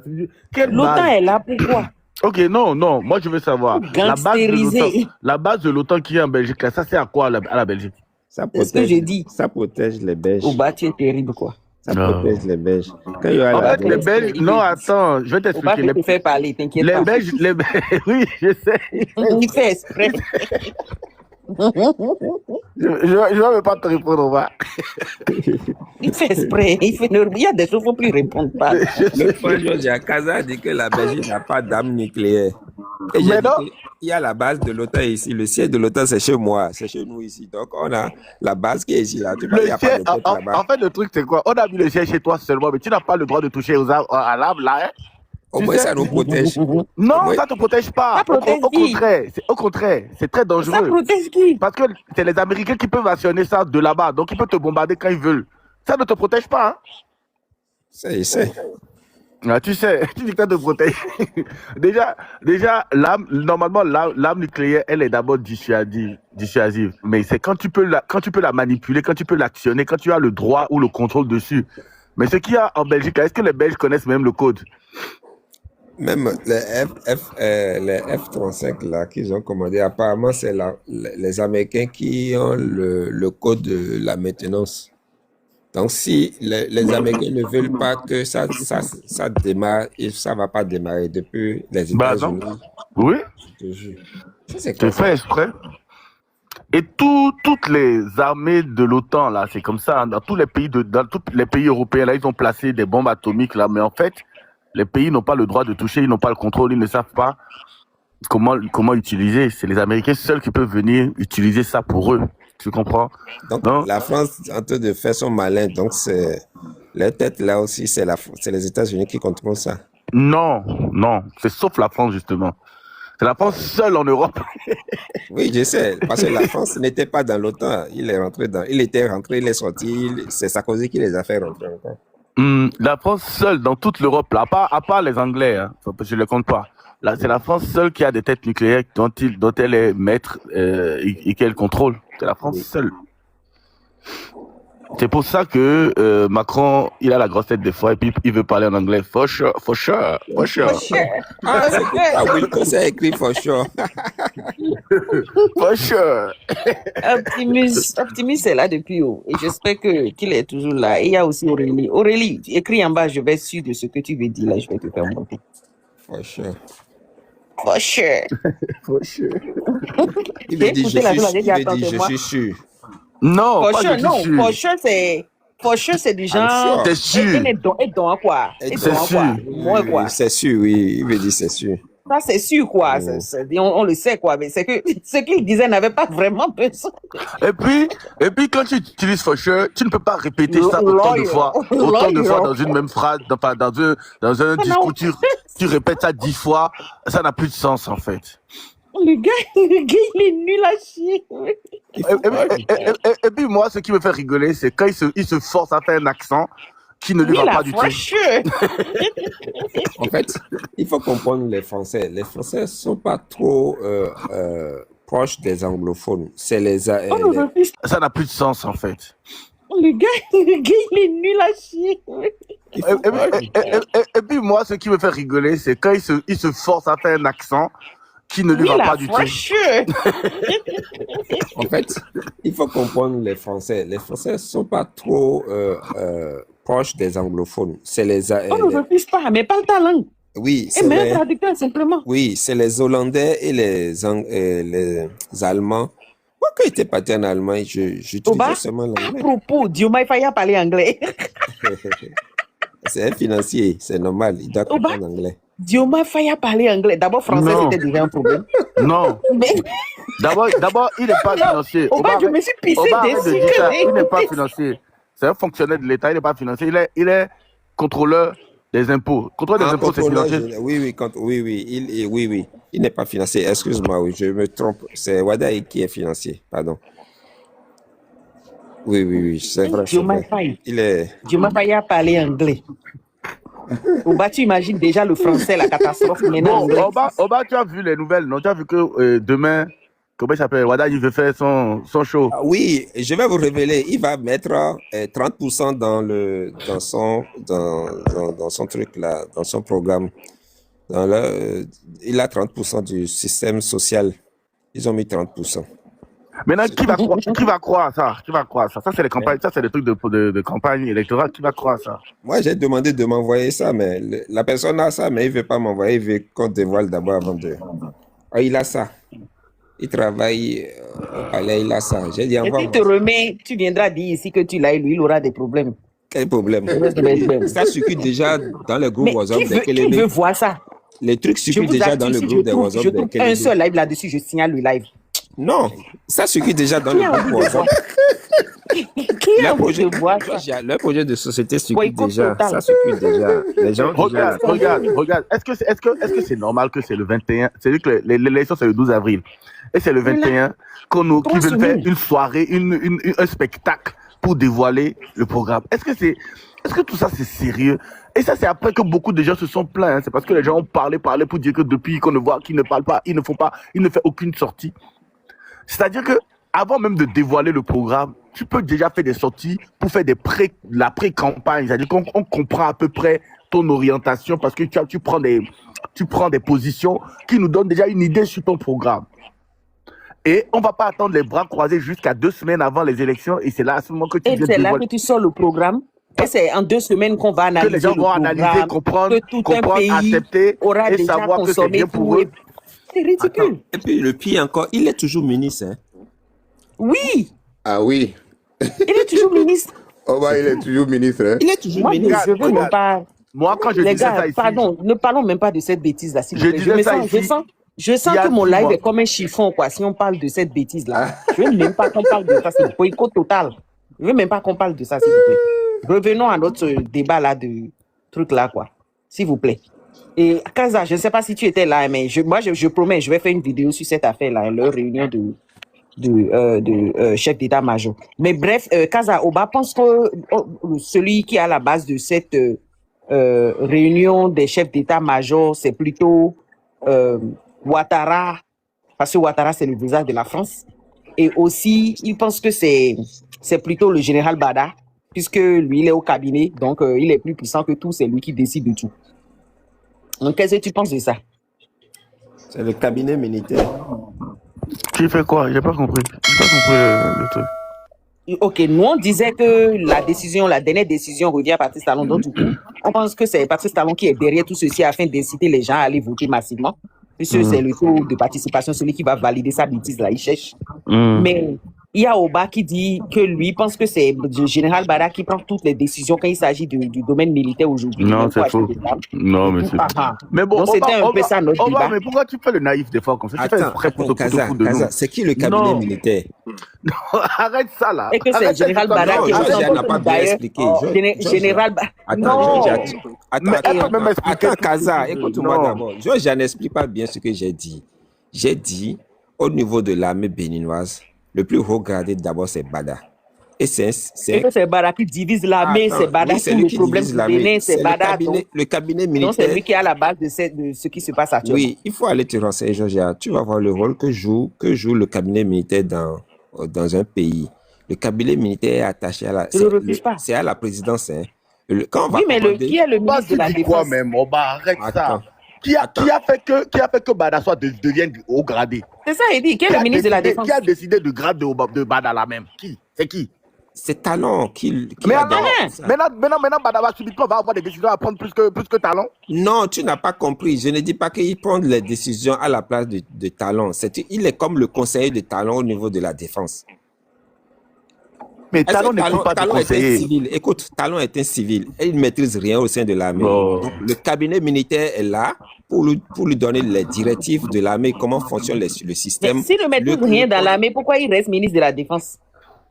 Speaker 5: Quelle
Speaker 1: L'OTAN
Speaker 5: base?
Speaker 1: est là pourquoi?
Speaker 5: Ok, non, moi je veux savoir.
Speaker 1: Gangstériser.
Speaker 5: La base de l'OTAN qui est en Belgique, là, ça c'est à quoi à la Belgique?
Speaker 2: Ça
Speaker 1: C'est ce que j'ai dit.
Speaker 2: Ça protège les Belges.
Speaker 1: Au bas, tu es terrible quoi.
Speaker 2: Ça
Speaker 5: Non.
Speaker 2: protège les Belges. Quand il y aura
Speaker 5: En
Speaker 2: la
Speaker 5: fait, les
Speaker 2: guerre,
Speaker 5: Belges, non, attends, je vais
Speaker 1: Au bas,
Speaker 5: t'expliquer.
Speaker 1: tu te faire parler, t'inquiète
Speaker 5: Les
Speaker 1: pas.
Speaker 5: Belges, oui, je sais.
Speaker 1: Il fait exprès.
Speaker 5: Je vais même pas te répondre, on va.
Speaker 1: Il fait exprès. Il y a des choses, il ne faut plus répondre. Pas.
Speaker 2: le point Georgia Kaza dit que la Belgique n'a pas d'armes nucléaires. Et j'ai
Speaker 5: Mais
Speaker 2: dit
Speaker 5: non.
Speaker 2: qu'il y a la base de l'OTAN ici. Le siège de l'OTAN, c'est chez moi. C'est chez nous ici. Donc, on a la base qui est ici. Là. Tu vois, il n'y a pas de tête là-bas.
Speaker 5: En fait, le truc, c'est quoi? On a mis le siège chez toi seulement, mais tu n'as pas le droit de toucher à l'arme, là, hein?
Speaker 2: Au
Speaker 5: tu
Speaker 2: moins,
Speaker 5: sais-
Speaker 2: ça nous protège.
Speaker 5: Non,
Speaker 2: Oui.
Speaker 5: ça ne te protège pas.
Speaker 1: Ça protège qui?
Speaker 5: Au contraire, c'est très
Speaker 1: Ça
Speaker 5: dangereux.
Speaker 1: protège qui?
Speaker 5: Parce que c'est les Américains qui peuvent actionner ça de là-bas. Donc, ils peuvent te bombarder quand ils veulent. Ça ne te protège pas, hein?
Speaker 2: C'est.
Speaker 5: Ah, tu sais, tu dis que ça te protège. déjà, normalement, l'arme nucléaire, elle est d'abord dissuasive. Mais c'est quand tu peux la manipuler, quand tu peux l'actionner, quand tu as le droit ou le contrôle dessus. Mais ce qu'il y a en Belgique, est-ce que les Belges connaissent même le code?
Speaker 2: Même les F-35 là qu'ils ont commandé, apparemment, c'est les Américains qui ont le code de la maintenance. Donc, si les Américains ne veulent pas que ça démarre, et ça ne va pas démarrer depuis les
Speaker 5: Bah, non.
Speaker 2: États-Unis.
Speaker 5: Oui,
Speaker 2: Je te jure. Ça, c'est
Speaker 5: c'est
Speaker 2: comme ça.
Speaker 5: fait exprès. Et toutes les armées de l'OTAN, là, c'est comme ça. Dans tous les pays européens, là, ils ont placé des bombes atomiques, là. Mais en fait, Les pays n'ont pas le droit de toucher, ils n'ont pas le contrôle, ils ne savent pas comment utiliser. C'est les Américains seuls qui peuvent venir utiliser ça pour eux. Tu comprends?
Speaker 2: Donc,
Speaker 5: Non?
Speaker 2: la France est en train de faire son malin. Donc, c'est leur tête là aussi, c'est les États-Unis qui contrôlent ça.
Speaker 5: Non, non. C'est sauf la France, justement. C'est la France seule en Europe.
Speaker 2: Oui, je sais, parce que la France n'était pas dans l'OTAN. Il était rentré, il est sorti. C'est Sarkozy qui les a fait rentrer encore.
Speaker 5: La France seule dans toute l'Europe, là, à part les Anglais, hein, je ne les compte pas. Là, c'est la France seule qui a des têtes nucléaires dont elle est maître et qu'elle contrôle. C'est la France seule. C'est pour ça que Macron, il a la grosse tête des fois et puis il veut parler en anglais. For sure, for sure, for sure.
Speaker 2: Ah, c'est oui, c'est écrit for sure.
Speaker 5: For sure.
Speaker 1: Optimus est là depuis haut et j'espère qu'il est toujours là. Et il y a aussi Aurélie. Aurélie, écris en bas, je vais être sûr de ce que tu veux dire là, je vais te faire monter.
Speaker 2: For sure.
Speaker 1: For sure.
Speaker 5: For sure.
Speaker 2: Il veut dire je suis sûr.
Speaker 5: Non,
Speaker 1: For
Speaker 5: pas
Speaker 1: sure,
Speaker 5: je suis
Speaker 1: non.
Speaker 5: sûr.
Speaker 1: For sure, c'est du genre.
Speaker 5: C'est sûr.
Speaker 1: Et donc quoi?
Speaker 5: C'est sûr.
Speaker 1: Moi quoi?
Speaker 2: Oui, c'est sûr, oui. Il veut dire c'est sûr.
Speaker 1: Ça, c'est sûr, quoi. On le sait, quoi. Mais c'est que ce qu'il disait n'avait pas vraiment besoin.
Speaker 5: Et puis, quand tu utilises for sure, tu ne peux pas répéter ça autant de fois dans une même phrase, dans un discours, tu répètes ça 10 fois, ça n'a plus de sens, en fait.
Speaker 1: Le gars, il est nul à chier.
Speaker 5: Et puis, moi, ce qui me fait rigoler, c'est quand il se force à faire un accent qui ne lui va pas du tout.
Speaker 2: En fait, il faut comprendre les Français. Les Français ne sont pas trop proches des anglophones. C'est
Speaker 5: Ça n'a plus de sens, en fait.
Speaker 1: Le gars, il est nul à chier.
Speaker 5: Et puis, moi, ce qui me fait rigoler, c'est quand il se force à faire un accent qui ne lui va pas du tout.
Speaker 2: En fait, il faut comprendre les Français. Les Français ne sont pas trop proches des anglophones. C'est
Speaker 1: On ne refuse pas, mais parle ta langue.
Speaker 2: Oui,
Speaker 1: c'est un traducteur, simplement.
Speaker 2: Oui, c'est les Hollandais et les Allemands. Moi, quand j'étais parti en Allemagne, j'utilisais seulement l'anglais.
Speaker 1: À propos, Diomaye Faye a parlé anglais.
Speaker 2: C'est un financier, c'est normal, il doit comprendre anglais.
Speaker 1: Diomaye Faye a parlé anglais. D'abord, français, c'était déjà un problème.
Speaker 5: Non. D'abord, il n'est pas financier.
Speaker 1: Je me suis pissé dessus.
Speaker 5: Il n'est pas financier. C'est un fonctionnaire de l'État, il n'est pas financier. Il est contrôleur des impôts. Contrôleur des impôts, c'est financier.
Speaker 2: Oui. Il n'est pas financier. Excuse-moi, oui, je me trompe. C'est Wadaï qui est financier, pardon. Oui, c'est vrai.
Speaker 1: Diomaye Faye. Diomaye Faye a parlé anglais. Tu imagines déjà le français, la catastrophe.
Speaker 5: Bon, Oba, tu as vu les nouvelles, non? Tu as vu que demain, comment il s'appelle? Wada, il veut faire son show.
Speaker 2: Oui, je vais vous révéler. Il va mettre 30% dans son truc là, dans son programme. Il a 30% du système social. Ils ont mis 30%.
Speaker 5: Maintenant, qui va croire ça? Ça, c'est les campagnes, ça, c'est des trucs de campagne électorale. Qui va croire ça?
Speaker 2: Moi, j'ai demandé de m'envoyer ça, mais la personne a ça, mais il ne veut pas m'envoyer. Il veut qu'on dévoile d'abord avant de. Ah, il a ça. Il travaille au palais, il a ça. J'ai dit, envoie-moi.
Speaker 1: Et tu te remets, tu viendras dire ici que tu l'as et lui, il aura des problèmes.
Speaker 2: Quel problème? Ça circule déjà dans le groupe WhatsApp de Kelebe.
Speaker 1: Qui veut voir ça?
Speaker 2: Les trucs circulent déjà dans le groupe de WhatsApp de Kelebe.
Speaker 1: Je trouve un seul live là-dessus, je signale le live.
Speaker 2: Non, ça circule déjà dans le groupe WhatsApp. Le projet de société circule déjà. Ça circule déjà. Les gens
Speaker 5: regarde. Est-ce que c'est normal que c'est le 21? C'est dire que l'élection c'est le 12 avril. Et c'est le 21 qui veulent faire une soirée, un spectacle pour dévoiler le programme. Est-ce que tout ça c'est sérieux? Et ça c'est après que beaucoup de gens se sont plaints. Hein. C'est parce que les gens ont parlé pour dire que depuis qu'on ne voit qu'ils ne parlent pas, ils ne font aucune sortie. C'est-à-dire que avant même de dévoiler le programme, tu peux déjà faire des sorties pour faire la pré-campagne. C'est-à-dire qu'on comprend à peu près ton orientation parce que tu prends des positions qui nous donnent déjà une idée sur ton programme. Et on ne va pas attendre les bras croisés jusqu'à 2 semaines avant les élections et c'est là à ce moment que tu viens
Speaker 1: c'est là que tu sors le programme. Et c'est en 2 semaines qu'on va analyser
Speaker 5: que les gens vont analyser, comprendre, accepter
Speaker 1: aura
Speaker 5: et
Speaker 1: déjà
Speaker 5: savoir que c'est bien pour eux.
Speaker 1: C'est ridicule.
Speaker 2: Attends. Et puis le pire encore, il est toujours ministre. Hein?
Speaker 1: Oui.
Speaker 6: Ah oui.
Speaker 1: Il est toujours ministre.
Speaker 6: Oh bah, il est toujours ministre. Hein?
Speaker 2: Il est toujours
Speaker 1: ministre.
Speaker 5: Moi, quand je
Speaker 1: Les
Speaker 5: disais
Speaker 1: gars,
Speaker 5: ça ici,
Speaker 1: pardon, ne parlons même pas de cette bêtise-là, s'il vous
Speaker 5: je
Speaker 1: plaît.
Speaker 5: disais ça ici,
Speaker 1: Je sens
Speaker 5: il y
Speaker 1: que
Speaker 5: a
Speaker 1: mon
Speaker 5: 6
Speaker 1: live
Speaker 5: mois.
Speaker 1: est comme un chiffon, quoi, si on parle de cette bêtise-là. Je veux même pas qu'on parle de ça, c'est boycott total. Je veux même pas qu'on parle de ça, s'il vous plaît. Revenons à notre débat là de truc là, quoi. S'il vous plaît. Et Kaza, je ne sais pas si tu étais là, mais je promets, je vais faire une vidéo sur cette affaire-là, leur réunion de chef d'état-major. Mais bref, Kaza, Oba pense que celui qui est à la base de cette réunion des chefs d'état-major, c'est plutôt Ouattara, parce que Ouattara, c'est le visage de la France. Et aussi, il pense que c'est plutôt le général Bada, puisque lui, il est au cabinet, donc il est plus puissant que tout, c'est lui qui décide de tout. Donc, qu'est-ce que tu penses de ça?
Speaker 2: C'est le cabinet militaire.
Speaker 5: Qui fait quoi? J'ai pas compris. J'ai pas compris le truc.
Speaker 1: Ok, nous on disait que la dernière décision revient à Patrice Talon. Donc, du coup, on pense que c'est Patrice Talon qui est derrière tout ceci afin d'inciter les gens à aller voter massivement. Puisque c'est le taux de participation, celui qui va valider sa bêtise là, il cherche. Mais il y a Oba qui dit que lui pense que c'est le général Bada qui prend toutes les décisions quand il s'agit du domaine militaire aujourd'hui.
Speaker 5: Non, c'est faux. Non, mais c'est faux. Mais bon,
Speaker 1: donc c'était un peu ça notre débat.
Speaker 5: Mais pourquoi tu fais le naïf des fois comme ça? Tu fais exprès pour te foutre de nous.
Speaker 2: C'est qui le cabinet militaire?
Speaker 5: Arrête ça là.
Speaker 1: Et que c'est le général Bada qui
Speaker 2: Georgia n'a pas bien expliqué.
Speaker 1: Général Bada.
Speaker 2: Attends, Kaza, écoute-moi d'abord. Georgia n'explique pas bien ce que j'ai dit. J'ai dit, au niveau de l'armée béninoise, le plus haut gradé d'abord c'est Bada. Et
Speaker 1: c'est Bada qui divise l'armée, c'est Bada qui le problème du Bénin, c'est Bada.
Speaker 2: Le cabinet militaire.
Speaker 1: Donc c'est lui qui est à la base de ce qui se passe actuellement.
Speaker 2: Oui, il faut aller te renseigner, Georgia. Tu vas voir le rôle que joue le cabinet militaire dans un pays. Le cabinet militaire est attaché à la... C'est à la présidence. Hein.
Speaker 1: Oui, mais qui est le ministre de la Défense?
Speaker 5: Quoi même? Arrête ça. Qui a fait que Bada devienne haut gradé?
Speaker 1: C'est ça, il dit. Qui est le ministre de la Défense?
Speaker 5: Qui a décidé du grade de Bada là même? Qui? C'est qui?
Speaker 2: C'est Talon qui
Speaker 5: mais maintenant, Bada va subitement avoir des décisions à prendre plus que Talon.
Speaker 2: Non, tu n'as pas compris. Je ne dis pas qu'il prend les décisions à la place de Talon. Il est comme le conseiller de Talon au niveau de la défense.
Speaker 5: Mais Talon n'est pas de conseiller.
Speaker 2: Civil. Écoute, Talon est un civil. Et il ne maîtrise rien au sein de l'armée. Donc, le cabinet militaire est là pour lui donner les directives de l'armée, comment fonctionne le système.
Speaker 1: Mais s'il ne maîtrise rien dans l'armée, pourquoi il reste ministre de la Défense?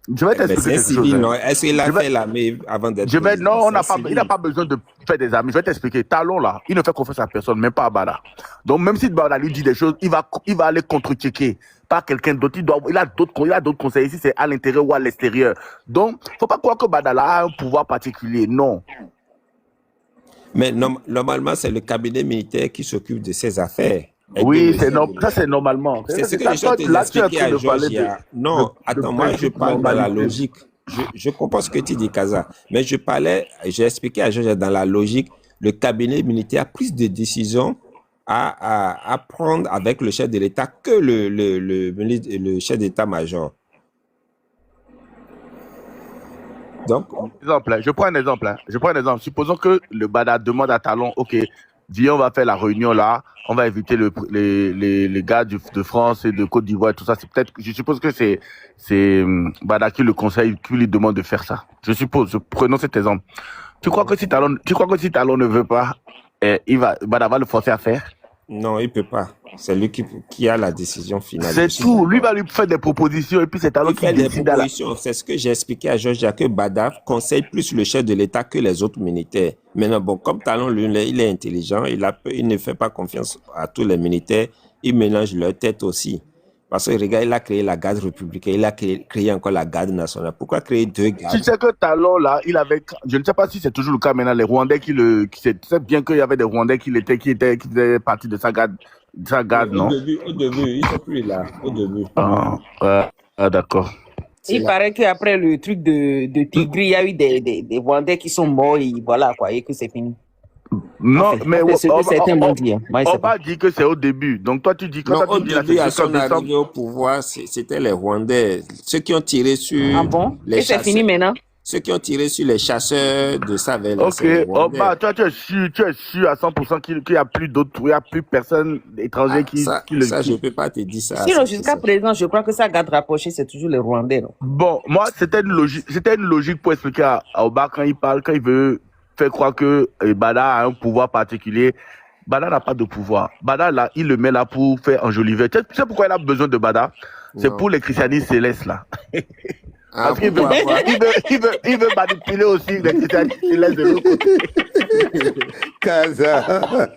Speaker 5: Je vais t'expliquer quelque chose.
Speaker 2: Non. Est-ce qu'il a fait l'armée avant d'être
Speaker 5: Non, il n'a pas besoin de faire des armées. Je vais t'expliquer. Talon, là, il ne fait confiance à personne, même pas à Bada. Donc, même si Bada lui dit des choses, il va aller contre-checker par quelqu'un d'autre. Il a d'autres conseils ici, c'est à l'intérieur ou à l'extérieur. Donc, il ne faut pas croire que Bada là a un pouvoir particulier. Non.
Speaker 2: Mais normalement, c'est le cabinet militaire qui s'occupe de ses affaires.
Speaker 5: Oui, ça c'est normalement.
Speaker 2: C'est ce que je suis expliquer à Georgia. Non, attends, moi je parle dans la logique. Je comprends ce que tu dis, Kaza. Mais j'ai expliqué à Georgia dans la logique, le cabinet militaire a plus de décisions à prendre avec le chef de l'État que le chef d'état-major. Donc,
Speaker 5: je prends un exemple. Supposons que le Bada demande à Talon, ok, viens, on va faire la réunion là, on va inviter les gars de France et de Côte d'Ivoire et tout ça. Je suppose que c'est Bada qui le conseille, qui lui demande de faire ça. Je suppose, prenons cet exemple. Tu crois que si Talon ne veut pas, Bada va le forcer à faire?
Speaker 2: Non, il peut pas. C'est lui qui a la décision finale.
Speaker 5: C'est tout. Lui va lui faire des propositions et puis c'est Talon qui décide.
Speaker 2: C'est ce que j'ai expliqué à Georgia, que Bada conseille plus le chef de l'État que les autres militaires. Maintenant, bon, comme Talon, lui, il est intelligent, il ne fait pas confiance à tous les militaires, il mélange leur tête aussi. Parce que regarde, il a créé la garde républicaine, il a créé encore la garde nationale. Pourquoi créer deux gardes?
Speaker 5: Tu sais que Talon, là, je ne sais pas si c'est toujours le cas maintenant, les Rwandais tu sais bien qu'il y avait des Rwandais qui faisaient partie de sa garde, non?
Speaker 2: Au début, ils ne sont plus là, au début.
Speaker 5: D'accord.
Speaker 1: Il paraît qu'après le truc de Tigri, il y a eu des Rwandais qui sont morts et voilà, quoi, et que c'est fini.
Speaker 5: Non, mais
Speaker 1: on
Speaker 5: va dire que c'est au début. Donc toi, tu dis que
Speaker 2: au début, à son arrivée au pouvoir, c'était les Rwandais, ceux qui ont tiré sur
Speaker 1: les chasseurs. Et c'est fini maintenant?
Speaker 2: Ceux qui ont tiré sur les chasseurs de Savel.
Speaker 5: Ok, toi, tu es sûr à 100% qu'il n'y a plus d'autres, il n'y a plus personne étranger qui le dit.
Speaker 2: Ça, je ne peux pas te dire ça.
Speaker 1: Sinon, jusqu'à présent, je crois que ça garde rapproché, c'est toujours les Rwandais. Non?
Speaker 5: Bon, moi, c'était une logique pour expliquer à Oba quand il parle, quand il veut fait croire que Bada a un pouvoir particulier. Bada n'a pas de pouvoir. Bada, là, il le met là pour faire enjoliver. Tu sais pourquoi il a besoin de Bada? C'est
Speaker 2: Non.
Speaker 5: pour les christianistes célestes, là.
Speaker 2: Ah,
Speaker 5: Parce qu'il veut,
Speaker 2: pourquoi pas?
Speaker 5: il veut manipuler aussi les christianistes célestes de l'autre côté.
Speaker 2: Kaza.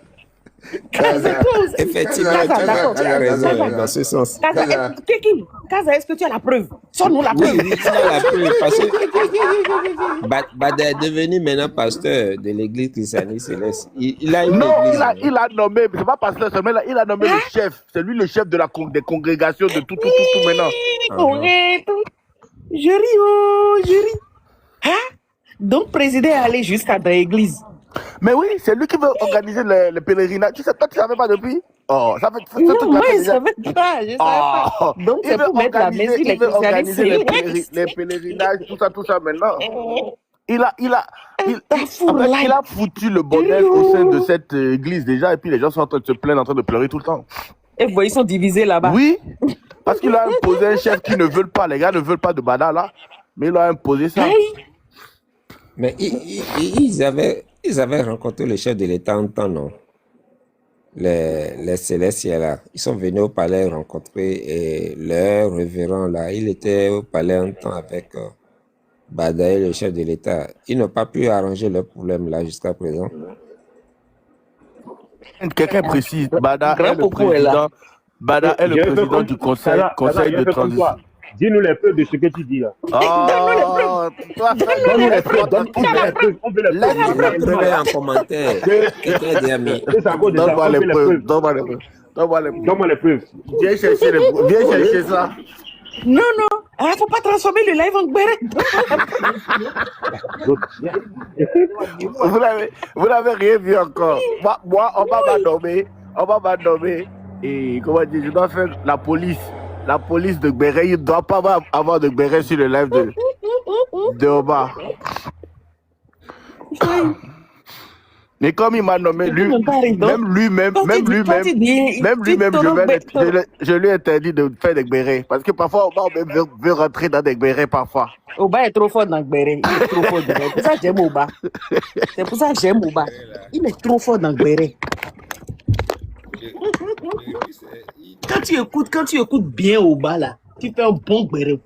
Speaker 2: Kaza. Effectivement,
Speaker 1: Kaza,
Speaker 2: tu
Speaker 1: d'accord.
Speaker 2: as raison
Speaker 1: Kaza.
Speaker 2: dans ce sens.
Speaker 1: Kaza, Kaza, est-ce que tu as la preuve? Sors-nous la
Speaker 2: Oui,
Speaker 1: preuve.
Speaker 2: oui, il a la preuve parce que Bada est devenu maintenant pasteur de l'église christianiste céleste. Il a une
Speaker 5: Non,
Speaker 2: église.
Speaker 5: il a nommé, c'est pas pasteur seulement, là, il a nommé le chef. C'est lui le chef de des congrégations de tout maintenant.
Speaker 1: Ouais, je ris, oh, je ris. Hein? Donc, président est allé jusqu'à dans l'église.
Speaker 5: Mais oui, c'est lui qui veut organiser le pèlerinage. Tu sais pas, tu savais pas depuis? Oh, ça fait
Speaker 1: Non,
Speaker 5: toute
Speaker 1: moi,
Speaker 5: la
Speaker 1: je savais pas, je savais pas.
Speaker 5: Oh,
Speaker 1: Donc, c'est pour mettre la main sur les
Speaker 5: organiser
Speaker 1: christianistes.
Speaker 5: les pèlerinages, tout ça maintenant. Il a foutu le bordel au sein de cette église déjà, et puis les gens sont en train de se plaindre, en train de pleurer tout le temps.
Speaker 1: Et vous voyez, ils sont divisés là-bas.
Speaker 5: Oui, parce qu'il a imposé un chef qui ne veut pas, les gars ne veulent pas de Bada là, mais il a imposé ça.
Speaker 1: Hey.
Speaker 2: Mais ils avaient rencontré le chef de l'État en temps, non? Les Célestiels là. Ils sont venus au palais rencontrer et leur révérend là. Il était au palais un temps avec Bada et le chef de l'État. Ils n'ont pas pu arranger leur problème là jusqu'à présent.
Speaker 5: Quelqu'un précise, Bada
Speaker 1: Grand
Speaker 5: est le
Speaker 1: Popo est là.
Speaker 5: président. Bada est le président du conseil de transition.
Speaker 4: Dis-nous les preuves de ce que tu dis là.
Speaker 5: Oh,
Speaker 4: Donne-nous les preuves. On veut les preuves. On veut les preuves.
Speaker 2: Mettez en commentaire.
Speaker 5: Donne-moi les preuves. Donne-moi les preuves.
Speaker 4: Donne-moi les preuves.
Speaker 5: Viens chercher ça.
Speaker 1: Non, non. Ah, faut pas transformer le live en béret.
Speaker 5: Vous n'avez rien vu encore. Moi, on va m'anommer. Et comment dire, je dois faire la police. La police de Gbéré, il ne doit pas avoir de Gbéré sur le live de Omar. Mais comme il m'a nommé, même lui-même, je lui ai interdit de faire des Gbéré. Parce que parfois, Omar veut rentrer dans des Gbéré parfois.
Speaker 1: Oba est trop fort dans le béret. Il est trop fort dedans. C'est pour ça que j'aime Oba. C'est pour ça que j'aime Oba. Il est trop fort dans le béret. Quand tu écoutes bien Oba là, tu fais un bon béret.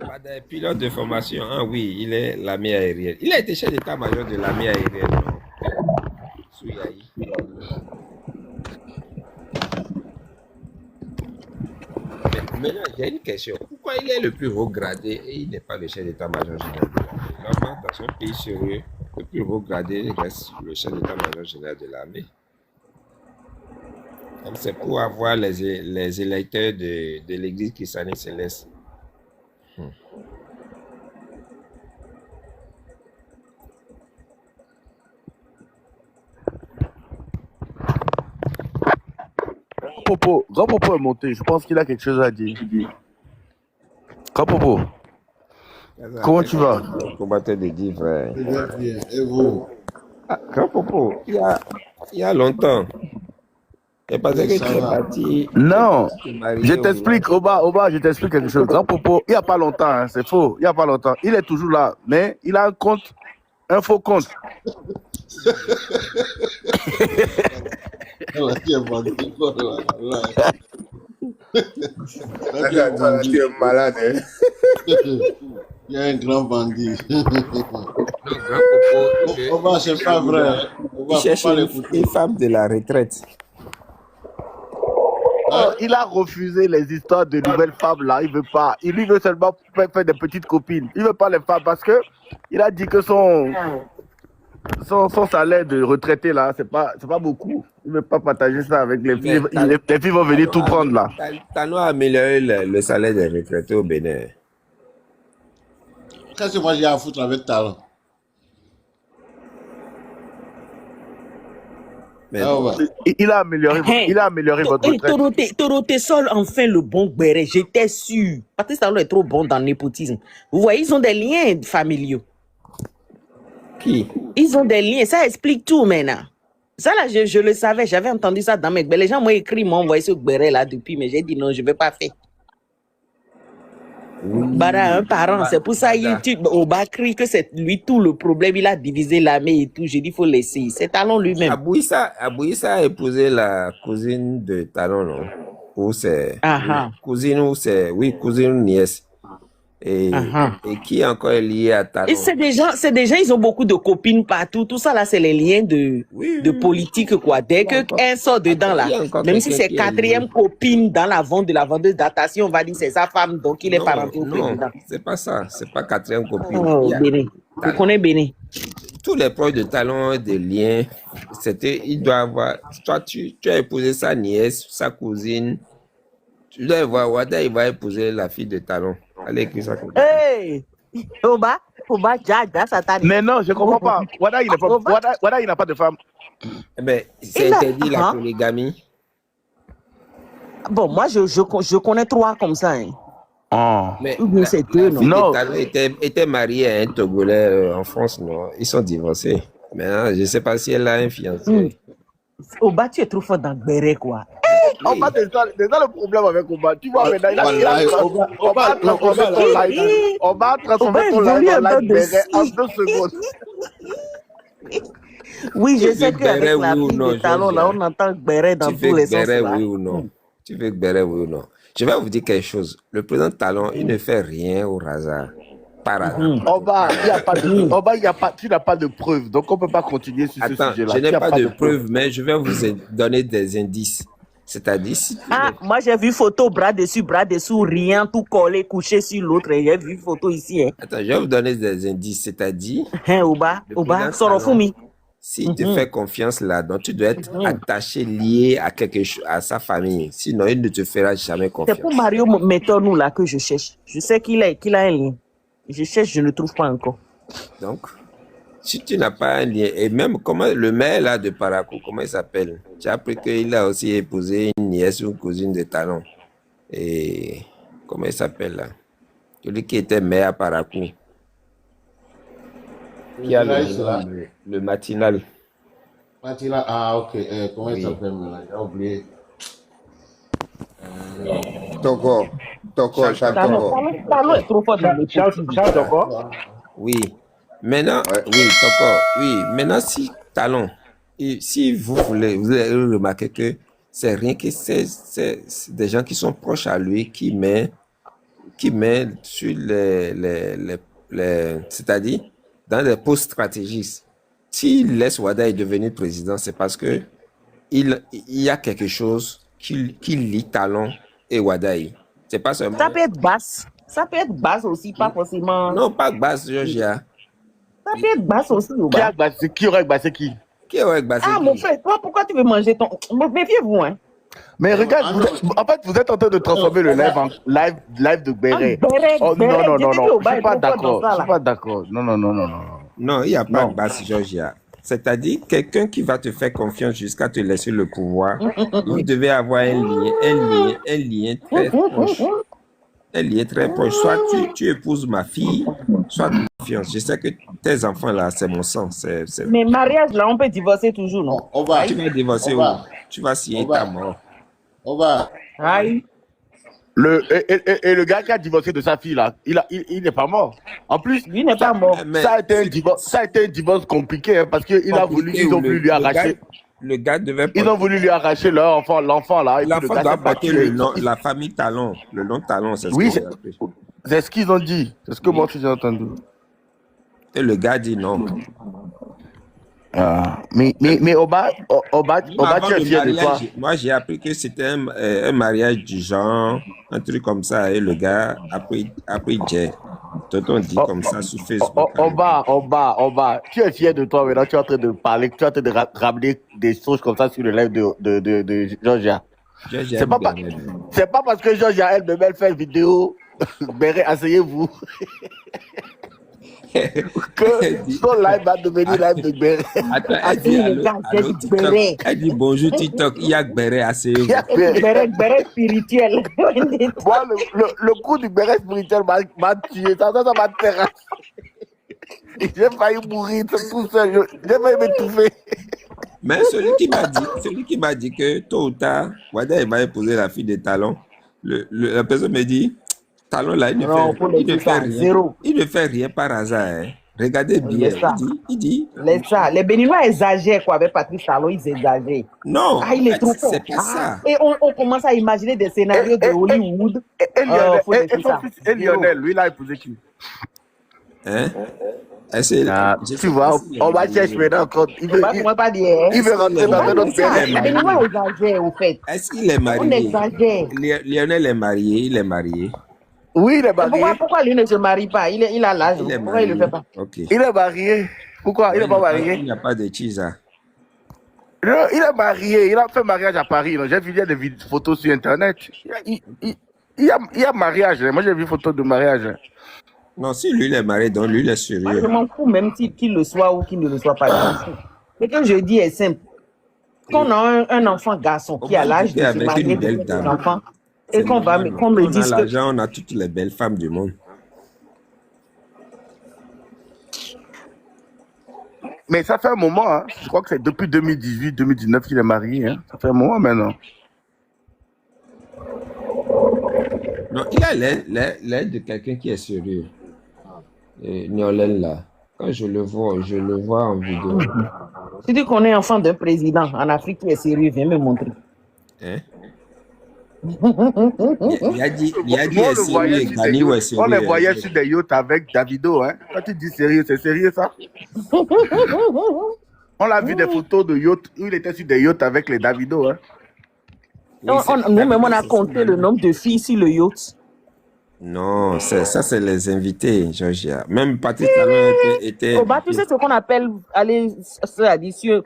Speaker 2: Bada est pilote de formation. Ah oui, il est l'armée aérienne. Il a été chef d'état-major de l'armée aérienne. Souyaï. Mais maintenant, j'ai une question. Pourquoi il est le plus haut gradé et il n'est pas le chef d'état-major général de l'armée? Normalement, dans un pays sérieux, le plus haut gradé reste le chef d'état-major général de l'armée. C'est pour avoir les électeurs de l'église christianiste céleste.
Speaker 5: Grand Popo est monté. Je pense qu'il a quelque chose à dire. Grand Popo, comment tu vas?
Speaker 2: Combattant de dire, frère.
Speaker 6: Bien. Et vous?
Speaker 2: Ah, Grand Popo, il y a longtemps. Et parce que tu es parti.
Speaker 5: Non,
Speaker 2: marié
Speaker 5: je t'explique, Oba, je t'explique quelque chose. Grand Popo, il n'y a pas longtemps, hein, c'est faux, il n'y a pas longtemps. Il est toujours là, mais il a un faux compte.
Speaker 6: Tu es bandit.
Speaker 2: Tu es malade, hein?
Speaker 6: Il y a un grand bandit.
Speaker 2: Non, Grand Popo,
Speaker 6: Oba, c'est pas vrai.
Speaker 2: il cherche une femme de la retraite.
Speaker 5: Oh, il a refusé les histoires de nouvelles femmes là, il veut pas. Il lui veut seulement faire des petites copines. Il veut pas les femmes parce que il a dit que son salaire de retraité là, c'est pas beaucoup. Il veut pas partager ça avec les filles. Les filles vont venir tout prendre là.
Speaker 2: Tano a amélioré le salaire des retraités au Bénin.
Speaker 6: Qu'est-ce que moi j'ai à foutre avec talent?
Speaker 2: Mais
Speaker 5: Il a amélioré votre retraite.
Speaker 1: Toroté sol enfin le bon béret, j'étais sûr. Patrice Talon est trop bon dans le népotisme. Vous voyez, ils ont des liens familiaux.
Speaker 2: qui?
Speaker 1: Ils ont des liens, ça explique tout maintenant. Ça là, je le savais, j'avais entendu ça dans mes... Mais les gens m'ont écrit, m'ont envoyé ce béret là depuis, mais j'ai dit non, je ne vais pas faire.
Speaker 2: Oui.
Speaker 1: Bara a un parent, c'est pour ça au Bakri que c'est lui tout le problème. Il a divisé l'armée et tout. J'ai dit, il faut laisser. C'est Talon lui-même.
Speaker 2: Abouissa a épousé la cousine de Talon, non? Ou c'est cousine ou c'est, oui, cousine ou nièce. Et qui encore est lié à Talon?
Speaker 1: Et c'est des gens, ils ont beaucoup de copines partout. Tout ça là, c'est les liens de politique, quoi. Dès qu'un sort dedans là, même si c'est quatrième copine dans la vente de la vendeuse datation, on va dire c'est sa femme, donc il est parenté au président.
Speaker 2: Non, c'est pas ça. C'est pas quatrième copine.
Speaker 1: Oh, Béné. Tu connais Béné.
Speaker 2: Tous les proches de Talon ont des liens. Il doit avoir. Toi, tu as épousé sa nièce, sa cousine. Tu dois voir, Wada, il va épouser la fille de Talon. Allez, écris ça comme ça.
Speaker 1: Hey! Oba, Jaja, Satan.
Speaker 5: Mais non, je comprends pas. Wada, il n'a pas de femme.
Speaker 2: Mais c'est interdit la polygamie.
Speaker 1: Bon, moi, je connais 3 comme ça. Hein.
Speaker 2: Mais
Speaker 1: c'est 2, non?
Speaker 2: Non. Talon était mariée à un Togolais en France, non? Ils sont divorcés. Maintenant, je ne sais pas si elle a un fiancé.
Speaker 1: Oba, tu es trop fort dans le béret, quoi.
Speaker 5: Oba, c'est ça le problème avec Oba. Tu vois, maintenant, Oba a transformé ton live en live béret en 2 secondes.
Speaker 1: Oui, je sais qu'avec la fille de Talon, là, on entend béret dans tous les sens.
Speaker 2: Oui ou non? Tu veux béret, oui ou non? Je vais vous dire quelque chose. Le président Talon, il ne fait rien au hasard. Par hasard.
Speaker 5: Oba, tu n'as pas de preuves, donc on ne peut pas continuer sur ce sujet-là.
Speaker 2: Je n'ai pas de preuves, mais je vais vous donner des indices. C'est-à-dire si
Speaker 1: moi j'ai vu photo bras dessus, rien, tout collé, couché sur l'autre. J'ai vu photo ici. Hein.
Speaker 2: Attends, je vais vous donner des indices. C'est-à-dire
Speaker 1: Oba, Sorofumi.
Speaker 2: S'il te fait confiance là, donc tu dois être attaché, lié à quelque chose, à sa famille. Sinon, il ne te fera jamais confiance.
Speaker 1: C'est pour Mario Métonou là que je cherche. Je sais qu'il a un lien. Je cherche, je ne trouve pas encore.
Speaker 2: Donc, si tu n'as pas un lien, et même comment le maire là de Parakou, comment il s'appelle? Tu as appris qu'il a aussi épousé une nièce ou une cousine de Talon. Et comment il s'appelle là? Celui qui était maire à Parakou. Qui a le matinal.
Speaker 6: Matinal, ok. Comment il s'appelle maintenant? J'ai oublié.
Speaker 2: Togo, Charles Togo.
Speaker 1: Talon est trop fort dans le
Speaker 4: Charles Togo?
Speaker 2: Oui. Maintenant, maintenant, si Talon, si vous voulez remarquer que c'est rien que c'est des gens qui sont proches à lui qui met sur c'est-à-dire dans des postes stratégiques. S'il laisse Wada devenir président, c'est parce que il y a quelque chose qui lie Talon et Wadaï. C'est pas seulement.
Speaker 1: Ça peut être basse. Ça peut être basse aussi, pas forcément.
Speaker 2: Non, pas basse, Georgia.
Speaker 1: Ça peut être basse aussi.
Speaker 5: Qui aurait bassé qui?
Speaker 2: Qui aurait bassé qui?
Speaker 1: Mon frère, toi, pourquoi tu veux manger ton. Méfiez-vous, hein.
Speaker 5: Mais regarde, vous êtes en train de transformer le live en live de béret. Non, je suis pas d'accord. Non.
Speaker 2: Non, il n'y a pas de basse, Georgia. C'est-à-dire, quelqu'un qui va te faire confiance jusqu'à te laisser le pouvoir, il devait avoir un lien très proche. Un lien très proche. Soit tu épouses ma fille, soit tu confiance. Je sais que tes enfants là, c'est mon sang.
Speaker 1: Mais mariage là, on peut divorcer toujours, non?
Speaker 2: Tu vas divorcer où? Tu vas signer ta mort.
Speaker 1: Aïe.
Speaker 5: Le gars qui a divorcé de sa fille là, il n'est pas mort. En plus,
Speaker 1: lui n'est pas mort.
Speaker 5: Ça a été un divorce compliqué, hein, parce qu'ils ont voulu lui arracher.
Speaker 2: Le gars devait.
Speaker 5: Ils ont voulu lui arracher leur enfant, l'enfant là.
Speaker 2: L'enfant doit porter le nom, la famille Talon, le nom Talon, c'est ce
Speaker 5: oui, c'est ce qu'ils ont dit. C'est ce que moi j'ai entendu.
Speaker 2: Et le gars dit non.
Speaker 5: Mais Oba, tu es fier de toi.
Speaker 2: Moi, j'ai appris que c'était un mariage du genre, un truc comme ça, et le gars, après Jay. Tonton dit comme ça sur Facebook.
Speaker 5: Oba, tu es fier de toi maintenant, tu es en train de parler, tu es en train de ramener des choses comme ça sur le live de Georgia. C'est pas parce que Georgia elle fait une vidéo, Béret, asseyez-vous. que son live va devenir live de Béret.
Speaker 2: Elle dit bonjour TikTok, il y a Béret, asseyez-vous.
Speaker 1: Béret spirituel.
Speaker 5: Moi, le coup du Béret spirituel m'a tué, ça m'a terrassé. J'ai failli mourir tout seul, j'ai failli m'étouffer.
Speaker 2: Mais celui qui m'a dit que tôt ou tard, Wada il va épouser la fille de Talon, la personne me dit, Talon là,
Speaker 1: Non, faut
Speaker 2: il ne
Speaker 1: laisser
Speaker 2: fait
Speaker 1: ça.
Speaker 2: rien.
Speaker 1: Zéro.
Speaker 2: Il ne fait rien par hasard. Hein. Regardez bien.
Speaker 1: Laisse ça.
Speaker 2: Il dit,
Speaker 1: Laisse ça. Les Béninois exagèrent quoi avec Patrice Talon, ils exagèrent.
Speaker 2: non,
Speaker 1: Ah, il
Speaker 2: en
Speaker 1: est
Speaker 2: fait,
Speaker 1: trop fort.
Speaker 2: c'est pas ça.
Speaker 1: Et on commence à imaginer des scénarios de Hollywood.
Speaker 5: Et Lionel,
Speaker 1: Faut laisser
Speaker 5: son
Speaker 1: ça.
Speaker 5: fils, et Lionel, lui, il a épousé qui?
Speaker 2: Hein? Est-ce que-
Speaker 5: Ah,
Speaker 2: je
Speaker 5: tu
Speaker 2: sais
Speaker 5: vois,
Speaker 2: pas s'il est
Speaker 5: on va
Speaker 2: marié.
Speaker 5: chercher maintenant encore. Il veut,
Speaker 1: Moi, pas dire.
Speaker 5: il veut rentrer
Speaker 1: On
Speaker 5: dans
Speaker 1: va
Speaker 5: un
Speaker 1: dire
Speaker 5: autre
Speaker 1: ça.
Speaker 5: pays.
Speaker 1: Les Béninois exagèrent, au fait.
Speaker 2: Est-ce qu'il est
Speaker 1: On
Speaker 2: marié?
Speaker 1: exagère.
Speaker 2: Lionel est marié, il est marié.
Speaker 5: Oui, il est
Speaker 1: Et
Speaker 5: marié.
Speaker 1: pourquoi lui ne se marie pas? Il a l'âge.
Speaker 2: Il est
Speaker 1: Pourquoi il ne le fait
Speaker 2: marié.
Speaker 1: pas?
Speaker 2: Ok.
Speaker 5: Il est marié. Pourquoi? Il n'est pas marié.
Speaker 2: Il n'y a pas de chisa.
Speaker 5: Non, il est marié. Il a fait mariage à Paris. non. J'ai vu des photos sur Internet. Il y a mariage. Moi, j'ai vu photos de mariage.
Speaker 2: Non, si lui il est marié, donc lui il est
Speaker 1: Moi,
Speaker 2: sérieux.
Speaker 1: je m'en fous même qu'il le soit ou qu'il ne le soit pas. Je m'en fous. Ce que je dis est simple. Qu'on a un enfant garçon qui a l'âge de se
Speaker 2: Avec
Speaker 1: marier,
Speaker 2: une
Speaker 1: de
Speaker 2: belle
Speaker 1: faire des
Speaker 2: dame.
Speaker 1: enfants,
Speaker 2: C'est
Speaker 1: et qu'on
Speaker 2: normal.
Speaker 1: me
Speaker 2: On a
Speaker 1: dise que
Speaker 2: l'argent, on a toutes les belles femmes du monde.
Speaker 5: Mais ça fait un moment. Hein. Je crois que c'est depuis 2018-2019 qu'il est marié. Hein. Ça fait un moment maintenant.
Speaker 2: Non, il a l'air de quelqu'un qui est sérieux. Niolène là. Quand je le vois en vidéo.
Speaker 1: tu dis qu'on est enfant d'un président en Afrique qui est sérieux, viens me montrer.
Speaker 2: Hein? Il a dit
Speaker 5: Moi,
Speaker 2: est sérieux, Gani ou est sérieux.
Speaker 5: on les voyait sur des yachts avec Davido. Hein. Quand tu dis sérieux, c'est sérieux ça? On l'a vu des photos de yachts où il était sur des yachts avec les Davido. Hein.
Speaker 2: Oui, c'est-
Speaker 1: Nous-mêmes, on a compté le nombre de filles sur le yacht.
Speaker 2: Non, ça c'est les invités, Georgia. Même Patrick Talon était
Speaker 1: Oh, bah, tu
Speaker 2: invité.
Speaker 1: sais ce qu'on appelle aller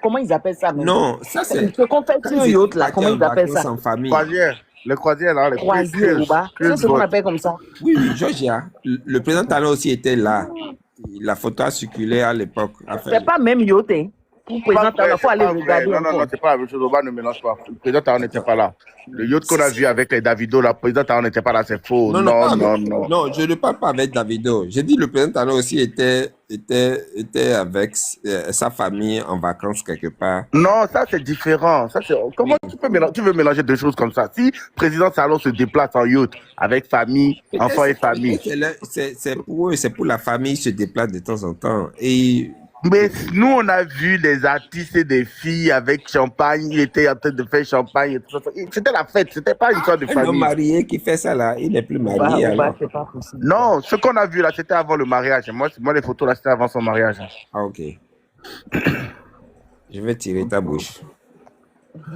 Speaker 1: comment ils appellent ça même?
Speaker 2: Non, ça c'est
Speaker 1: Ce qu'on fait sur un yacht là, comment ils appellent ça?
Speaker 2: en famille.
Speaker 5: Croisière. Les croisières là, les
Speaker 1: Croisière, ou bas. C'est ce qu'on appelle comme ça.
Speaker 2: Oui, Georgia. Le président Talon aussi était là. La photo a circulé à l'époque. Enfin,
Speaker 1: C'est pas même yacht, hein. Pour présenter, il faut aller regarder.
Speaker 5: Non,
Speaker 1: encore.
Speaker 5: c'est pas la même chose. Oba ne mélange pas. Le président Talon n'était pas là. Le yacht qu'on a vu avec les Davido, le président Talon n'était pas là, c'est faux.
Speaker 2: pas
Speaker 5: Non.
Speaker 2: Non, je ne parle pas avec Davido. J'ai dit le président Talon aussi était avec sa famille en vacances quelque part.
Speaker 5: Non, ça c'est différent. Comment tu veux mélanger deux choses comme ça? Si président Talon se déplace en yacht avec famille, enfants et famille.
Speaker 2: C'est pour eux, c'est pour la famille, ils se déplacent de temps en temps. Et
Speaker 5: Mais nous, on a vu des artistes et des filles avec champagne. Ils étaient en train de faire champagne. Et tout ça. C'était la fête, c'était pas une histoire de
Speaker 2: un homme
Speaker 5: famille.
Speaker 2: marié qui fait ça là, il n'est plus marié. Alors.
Speaker 1: C'est pas possible.
Speaker 5: Non, ce qu'on a vu là, c'était avant le mariage. Moi, les photos là, c'était avant son mariage.
Speaker 2: Ah, ok. Je vais tirer ta bouche.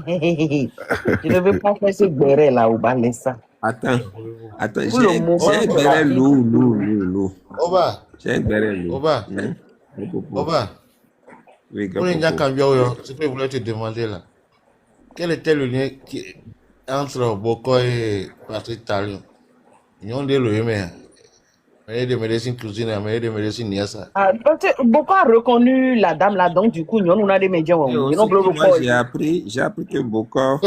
Speaker 1: Je ne veux pas faire ce béret là au bas, laisse ça.
Speaker 2: Attends,
Speaker 1: Pour le moment,
Speaker 2: j'ai un béret lourd.
Speaker 6: Oba,
Speaker 2: J'ai un béret lourd.
Speaker 6: Oba, Oba,
Speaker 2: Oui,
Speaker 6: pour les gens
Speaker 2: Gapopo.
Speaker 6: ce que je voulais te demander là, quel était le lien entre Boko et Patrick Talon? Ils ont dit le même. Mais de médecine cuisine, mais de médecine niasa.
Speaker 1: Ah, parce que beaucoup a reconnu la dame là, donc du coup, nous on a des médias.
Speaker 2: Et aussi, moi, j'ai appris que Boko,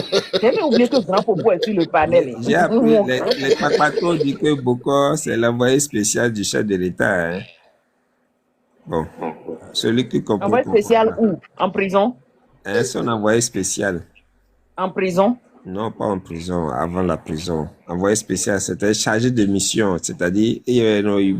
Speaker 1: J'avais oublié que Grand Popo est sur le panel.
Speaker 2: j'ai appris, les papatos disent que Boko, c'est l'envoyé spécial du chef de l'État. Hein. Bon, celui qui comprend.
Speaker 1: Envoyé spécial où? En prison?
Speaker 2: Hein, son envoyé spécial.
Speaker 1: En prison?
Speaker 2: Non, pas en prison, avant la prison. Envoyé spécial, c'était chargé de mission, c'est-à-dire, il y avait une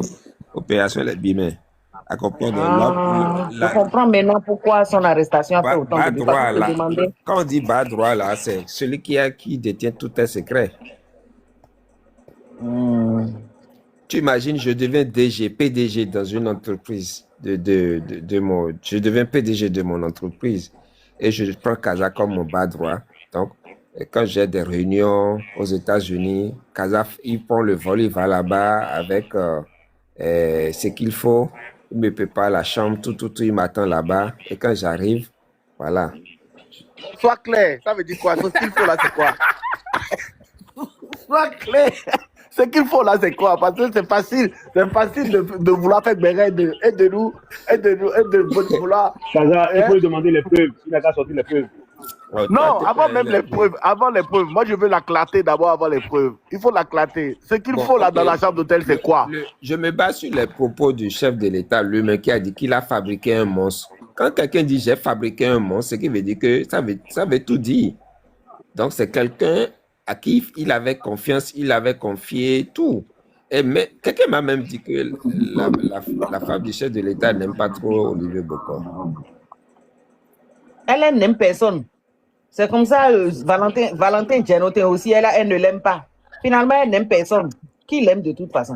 Speaker 2: opération les bimets. À comprendre
Speaker 1: Je comprends maintenant pourquoi son arrestation a fait autant
Speaker 2: bas
Speaker 1: de
Speaker 2: droit
Speaker 1: parce que
Speaker 2: là.
Speaker 1: je demandais.
Speaker 2: Quand on dit bas droit là, c'est celui qui détient tout un secret. Tu imagines, je deviens PDG dans une entreprise je deviens PDG de mon entreprise et je prends Casa comme mon bas droit. Donc, quand j'ai des réunions aux États-Unis, Casa, il prend le vol, il va là-bas avec ce qu'il faut. Il me prépare la chambre, tout, il m'attend là-bas. Et quand j'arrive, voilà.
Speaker 5: Sois clair, ça veut dire quoi? Ce qu'il faut là, c'est quoi? Sois clair. Ce qu'il faut là, c'est quoi? Parce que c'est facile de vouloir faire béret et de vouloir.
Speaker 4: Kaza, il faut lui demander les preuves. Il n'a qu'à sortir les preuves.
Speaker 5: Non, avant même les preuves, moi je veux la clarté d'abord avant les preuves. Il faut la clarté. Ce qu'il faut là dans la chambre d'hôtel, c'est quoi?
Speaker 2: Je me base sur les propos du chef de l'État lui-même qui a dit qu'il a fabriqué un monstre. Quand quelqu'un dit j'ai fabriqué un monstre, ce qui veut dire que ça veut tout dire. Donc c'est quelqu'un à qui il avait confiance, il avait confié tout. Mais quelqu'un m'a même dit que la femme du chef de l'État n'aime pas trop Olivier Bokor.
Speaker 1: Elle n'aime personne. C'est comme ça, Valentin Djenotin aussi, elle ne l'aime pas. Finalement, elle n'aime personne. Qui l'aime de toute façon?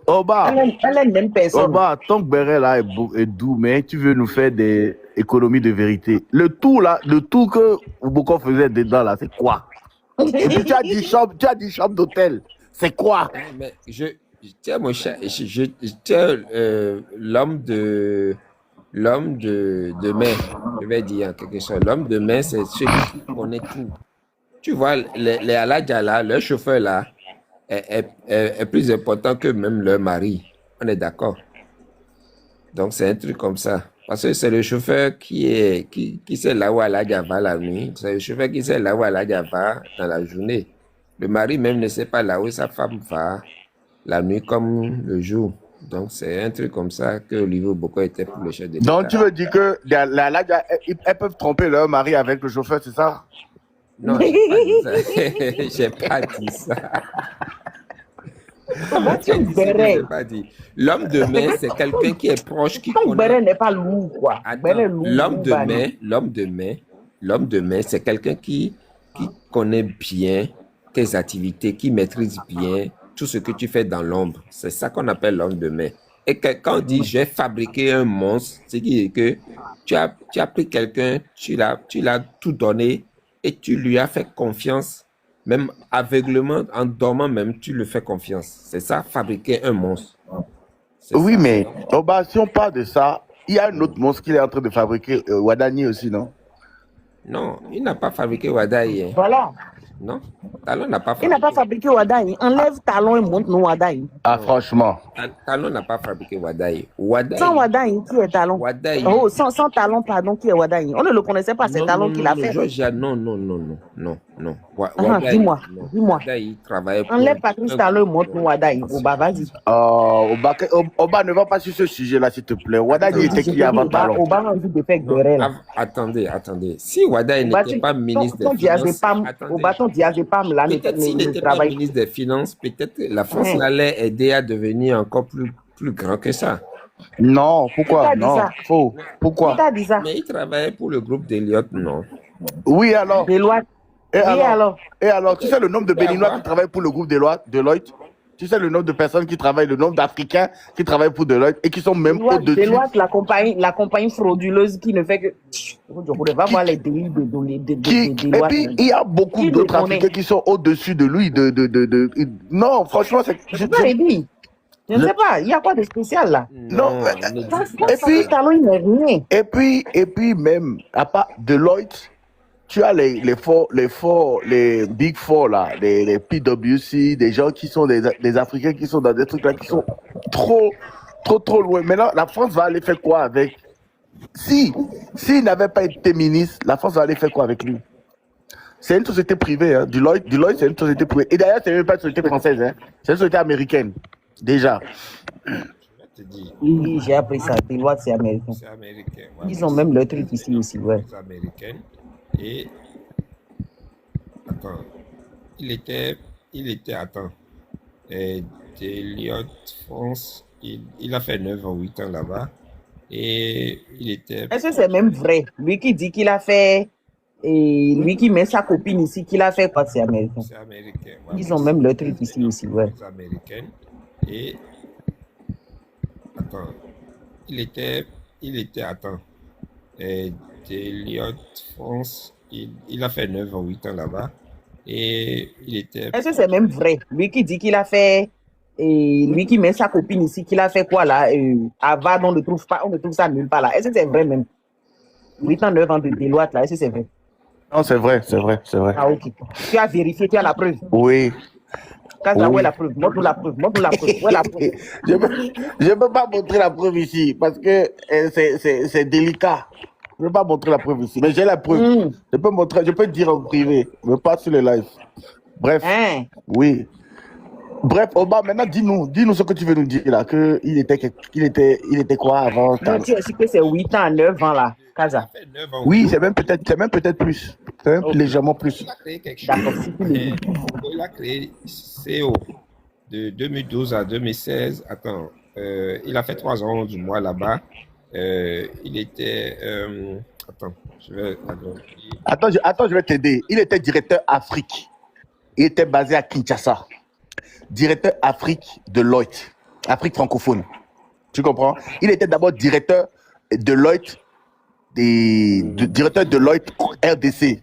Speaker 5: Oba,
Speaker 1: Elle n'aime personne.
Speaker 5: Oba, ton béret là est doux, mais tu veux nous faire des économies de vérité. Le tout que Bokor faisait dedans là, c'est quoi? Et puis tu as dit chambre d'hôtel. C'est quoi?
Speaker 2: Mais tiens, mon cher, tiens, l'homme de main, je vais dire quelque chose. L'homme de main, c'est celui qui connaît tout. Tu vois, les Aladja là, leur chauffeur là, est plus important que même leur mari. On est d'accord. Donc c'est un truc comme ça. Parce que c'est le chauffeur qui sait là où Aladja va la nuit. C'est le chauffeur qui sait là où Aladja va dans la journée. Le mari même ne sait pas là où sa femme va la nuit comme le jour. Donc c'est un truc comme ça que Olivier Bokor était pour le chef de l'État.
Speaker 5: Donc tu veux dire que elles peuvent tromper leur mari avec le chauffeur, c'est ça?
Speaker 2: Non, j'ai pas dit ça. J'ai pas dit ça. J'ai pas dit. L'homme de main, c'est quelqu'un qui est proche, qui
Speaker 1: Ton
Speaker 2: connaît.
Speaker 1: béret n'est pas lourd, quoi.
Speaker 2: Attends,
Speaker 1: Béret lourd,
Speaker 2: l'homme
Speaker 1: lourd,
Speaker 2: de main, c'est quelqu'un qui connaît bien tes activités, qui maîtrise bien tout ce que tu fais dans l'ombre. C'est ça qu'on appelle l'homme de main. Et quand on dit j'ai fabriqué un monstre, c'est que tu as pris quelqu'un, tu l'as tout donné et tu lui as fait confiance, même aveuglement, en dormant même, tu lui fais confiance. C'est ça, fabriquer un monstre. C'est
Speaker 5: Oui,
Speaker 2: ça.
Speaker 5: mais Oba, si on parle de ça, il y a un autre monstre qu'il est en train de fabriquer, Wadani aussi, non?
Speaker 2: Non, il n'a pas fabriqué Wadaï. Hein.
Speaker 1: Voilà.
Speaker 2: Non, Talon n'a pas
Speaker 1: Il n'a pas
Speaker 2: fabriqué.
Speaker 1: fabriqué Wadaï. Enlève Talon et montre nous Wadaï.
Speaker 5: Ah,
Speaker 2: Non,
Speaker 5: franchement.
Speaker 2: Talon n'a pas fabriqué Wadaï.
Speaker 1: Sans Wadaï, qui est Talon?
Speaker 2: Wadaï.
Speaker 1: Oh, sans Talon, pardon, qui est Wadaï? On ne le connaissait pas, c'est Talon qui l'a fait.
Speaker 2: Georgia, non. Wadaï,
Speaker 1: Dis-moi,
Speaker 2: non.
Speaker 1: dis-moi.
Speaker 2: Wadaï travaillait pour
Speaker 1: Enlève Patrice Talon et montre nous Wadaï. Oba, vas-y.
Speaker 5: Oba, ne va pas sur ce sujet-là, s'il te plaît. Wadani était qui avant Talon?
Speaker 1: Oba a envie de faire guerre là.
Speaker 2: Attendez. Si Wadaï n'était pas ministre des Finances,
Speaker 1: Oba, ton diazépam là
Speaker 2: peut-être s'il
Speaker 1: ne
Speaker 2: n'était pas
Speaker 1: travaille.
Speaker 2: ministre des Finances, peut-être la France l'allait aider à devenir encore plus grand que ça.
Speaker 5: Non, pourquoi?
Speaker 1: Qui t'a dit
Speaker 5: Non,
Speaker 1: ça?
Speaker 5: faux. Pourquoi?
Speaker 1: Qui t'a dit ça?
Speaker 2: Mais il travaillait pour le groupe d'Eliott, non.
Speaker 5: Oui, alors.
Speaker 1: Deloitte.
Speaker 5: Et
Speaker 1: Oui,
Speaker 5: alors?
Speaker 1: alors.
Speaker 5: Et alors, tu sais le nombre de Béninois qui travaillent pour le groupe Deloitte? Tu sais le nombre de personnes qui travaillent, le nombre d'Africains qui travaillent pour Deloitte et qui sont même au-dessus.
Speaker 1: Deloitte, la compagnie frauduleuse qui ne fait que. Va voir les délits de
Speaker 5: Et
Speaker 1: Deloitte.
Speaker 5: puis, il y a beaucoup
Speaker 1: Qui
Speaker 5: d'autres
Speaker 1: le connaît?
Speaker 5: Africains qui sont au-dessus de lui. Non, franchement, c'est.
Speaker 1: Je t'ai dit. Je ne sais pas, il y a quoi de spécial là?
Speaker 5: Non,
Speaker 2: ne dis pas.
Speaker 5: Et puis-
Speaker 1: Talon, il n'est rien.
Speaker 5: Et puis même, à part Deloitte, tu as les Big Four là, les PwC, des gens qui sont des Africains qui sont dans des trucs là qui sont trop loin. Maintenant, la France va aller faire quoi avec? S'il n'avait pas été ministre, la France va aller faire quoi avec lui? C'est une société privée, hein. Deloitte, c'est une société privée. Et d'ailleurs, c'est même pas une société française, hein. C'est une société américaine, déjà.
Speaker 2: Je vais te dire,
Speaker 1: Oui, j'ai appris ça. Deloitte, c'est américain.
Speaker 2: c'est américain. Voilà.
Speaker 1: Ils ont même leur truc ici aussi, ouais.
Speaker 2: C'est américain. Et attends, il était attends. Deloitte France, il a fait 9 ans, 8 ans là-bas. Et il était.
Speaker 1: Est-ce que c'est même vrai? Lui qui dit qu'il a fait. Et lui qui met sa copine ici, qu'il a fait quoi? C'est américain.
Speaker 2: C'est américain. Voilà.
Speaker 1: Ils ont même leur truc ici aussi, ouais.
Speaker 2: C'est américain. Et attends, il était attends. Deloitte France, il a fait 9 ans, 8 ans là-bas. Et il était.
Speaker 1: Est-ce que c'est même vrai? Lui qui dit qu'il a fait. Et lui qui met sa copine ici, qu'il a fait quoi là? Ava, on ne trouve ça nulle part là. Est-ce que c'est vrai même? 8 ans, 9 ans de Deloitte là, est-ce que c'est vrai?
Speaker 5: Non, c'est vrai.
Speaker 1: Ah, ok. Tu as vérifié, tu as la preuve.
Speaker 5: Oui.
Speaker 1: Kaza,
Speaker 5: Oui.
Speaker 1: où est la preuve? Montre la preuve. Où est la preuve?
Speaker 5: Je peux pas montrer la preuve ici parce que c'est délicat. Je peux pas montrer la preuve ici, mais j'ai la preuve. Je peux dire en privé, mais pas sur le live. Bref,
Speaker 1: Hein?
Speaker 5: oui. Bref, Oba, maintenant dis-nous ce que tu veux nous dire là, que il était quoi avant?
Speaker 1: Non, tu as su que c'est 8 ans, 9 ans là, Kaza.
Speaker 2: Il a fait 9 ans.
Speaker 5: Oui, c'est même peut-être plus, c'est même légèrement plus.
Speaker 2: Il a créé quelque chose.
Speaker 1: D'accord, si tu le dis.
Speaker 2: Il a créé CO de 2012 à 2016. Attends, il a fait 3 ans du mois là-bas. Il était... attends, je vais...
Speaker 5: Attends, je vais t'aider. Il était directeur Afrique. Il était basé à Kinshasa. Directeur Afrique de Deloitte, Afrique francophone. Tu comprends? Il était d'abord directeur de Deloitte, directeur de Deloitte RDC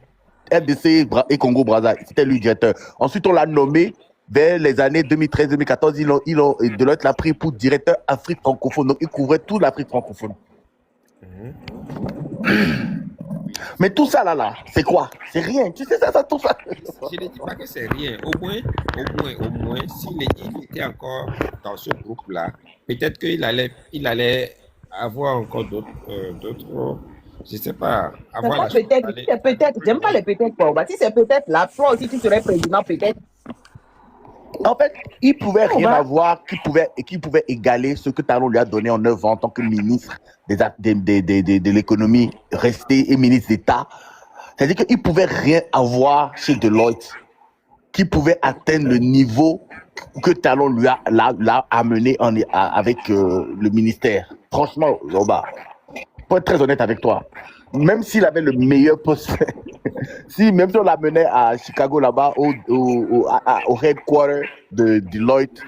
Speaker 5: et Congo-Brazza. C'était lui directeur. Ensuite, on l'a nommé vers les années 2013-2014. Deloitte l'a pris pour directeur Afrique francophone. Donc, il couvrait toute l'Afrique francophone. Mais tout ça là, c'est quoi? C'est rien. Tu sais ça, tout ça.
Speaker 2: Je ne dis pas que c'est rien. Au moins, s'il était encore dans ce groupe-là, peut-être qu'il allait avoir encore d'autres, je ne sais pas, avoir la chance d'aller-
Speaker 1: Peut-être, j'aime pas les peut-être pas. Si c'est peut-être là, toi aussi tu serais président, peut-être.
Speaker 5: En fait, il pouvait rien avoir qui pouvait égaler ce que Talon lui a donné en 9 ans en tant que ministre de l'économie resté et ministre d'État. C'est-à-dire qu'il pouvait rien avoir chez Deloitte qui pouvait atteindre le niveau que Talon lui l'a amené avec le ministère. Franchement, Zoba, pour être très honnête avec toi, même s'il avait le meilleur poste, même si on l'amenait à Chicago là-bas, au headquarter de Deloitte,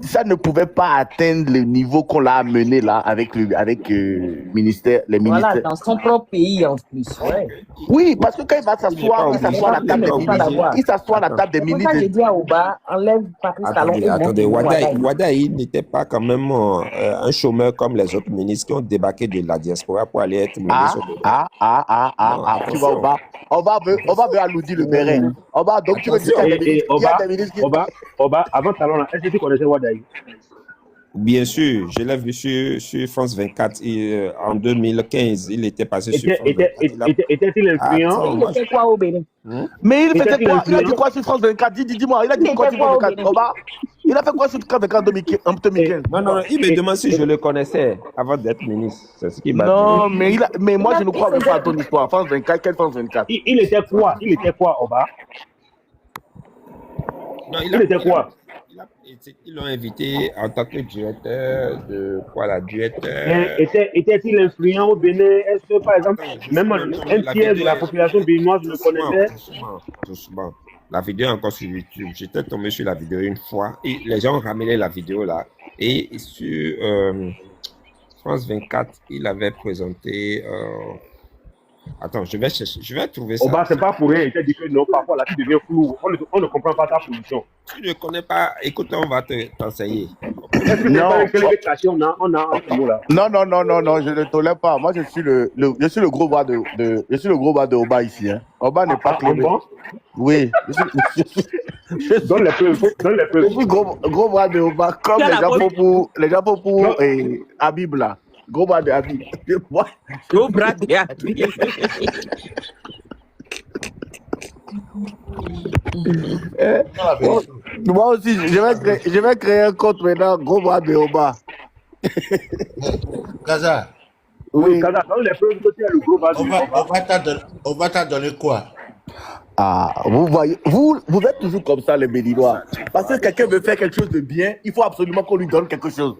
Speaker 5: ça ne pouvait pas atteindre le niveau qu'on l'a amené là avec les ministères.
Speaker 1: Voilà, dans son propre pays en plus. Ouais.
Speaker 5: Oui, parce que quand il va s'asseoir, il s'assoit à la table des ministres. Il s'assoit à la table des
Speaker 1: C'est pour
Speaker 5: ministres.
Speaker 1: ça que j'ai dit à Oba, enlève Patrice Talon.
Speaker 2: Attendez, Wada, il n'était pas quand même un chômeur comme les autres ministres qui ont débarqué de la diaspora pour aller être ministre.
Speaker 5: Tu vois, Oba veut alourdir le béret. Oba, donc tu veux dire qu'il y a des ministres qui...
Speaker 4: Oba, avant Talon, est-ce que tu connaissais Wadaï?
Speaker 2: Bien sûr, je l'ai vu sur France 24 en 2015. Il était passé sur France 24.
Speaker 4: Était-il influent?
Speaker 1: Il était quoi au Bénin?
Speaker 5: Mais il faisait quoi? Il a dit quoi sur France 24? Dis-moi, il a dit quoi sur France 24? Oba, il a fait quoi sur France 24 en 2015?
Speaker 2: Non, il me demande si je le connaissais avant d'être ministre. C'est ce qui m'a dit.
Speaker 5: Non, mais moi je ne crois même pas à ton histoire. France 24, quelle France 24?
Speaker 4: Il était quoi, Oba?
Speaker 2: Non,
Speaker 4: Il était quoi?
Speaker 2: Ils l'ont invité en tant que directeur de quoi, la directeur.
Speaker 4: Était-il influent au Bénin? Est-ce que, par exemple, même un tiers de la population béninoise le connaissait?
Speaker 2: Doucement. La vidéo est encore sur YouTube. J'étais tombé sur la vidéo une fois et les gens ont ramené la vidéo là. Et sur France 24, il avait présenté. Attends, je vais trouver ça.
Speaker 4: Oba, c'est pas pour rien. Il t'a dit que non, parfois là, tu deviens flou. On ne comprend pas ta position.
Speaker 2: Tu ne connais pas, écoute, on va t'enseigner.
Speaker 4: Est-ce que
Speaker 5: Non.
Speaker 4: c'est pas une question on a un mot là?
Speaker 5: Non, je ne tolère pas. Moi, je suis le gros bras de Oba ici. Hein. Oba n'est pas clé.
Speaker 4: Bon?
Speaker 5: Oui.
Speaker 4: Donne les preuves.
Speaker 5: Je suis gros bras de Oba, comme les gens pour Habib là. Gros bras de Habib.
Speaker 1: Gros bras de Habib.
Speaker 5: Moi aussi, je vais créer un compte maintenant, gros bras de Oba.
Speaker 6: Gaza,
Speaker 5: Oui.
Speaker 4: Kaza, donne les preuves que tu es le gros bas du Oba.
Speaker 6: on va t'en donner quoi?
Speaker 5: Ah, vous voyez, vous êtes toujours comme ça, les Béninois. Parce que quelqu'un veut faire quelque chose de bien, il faut absolument qu'on lui donne quelque chose.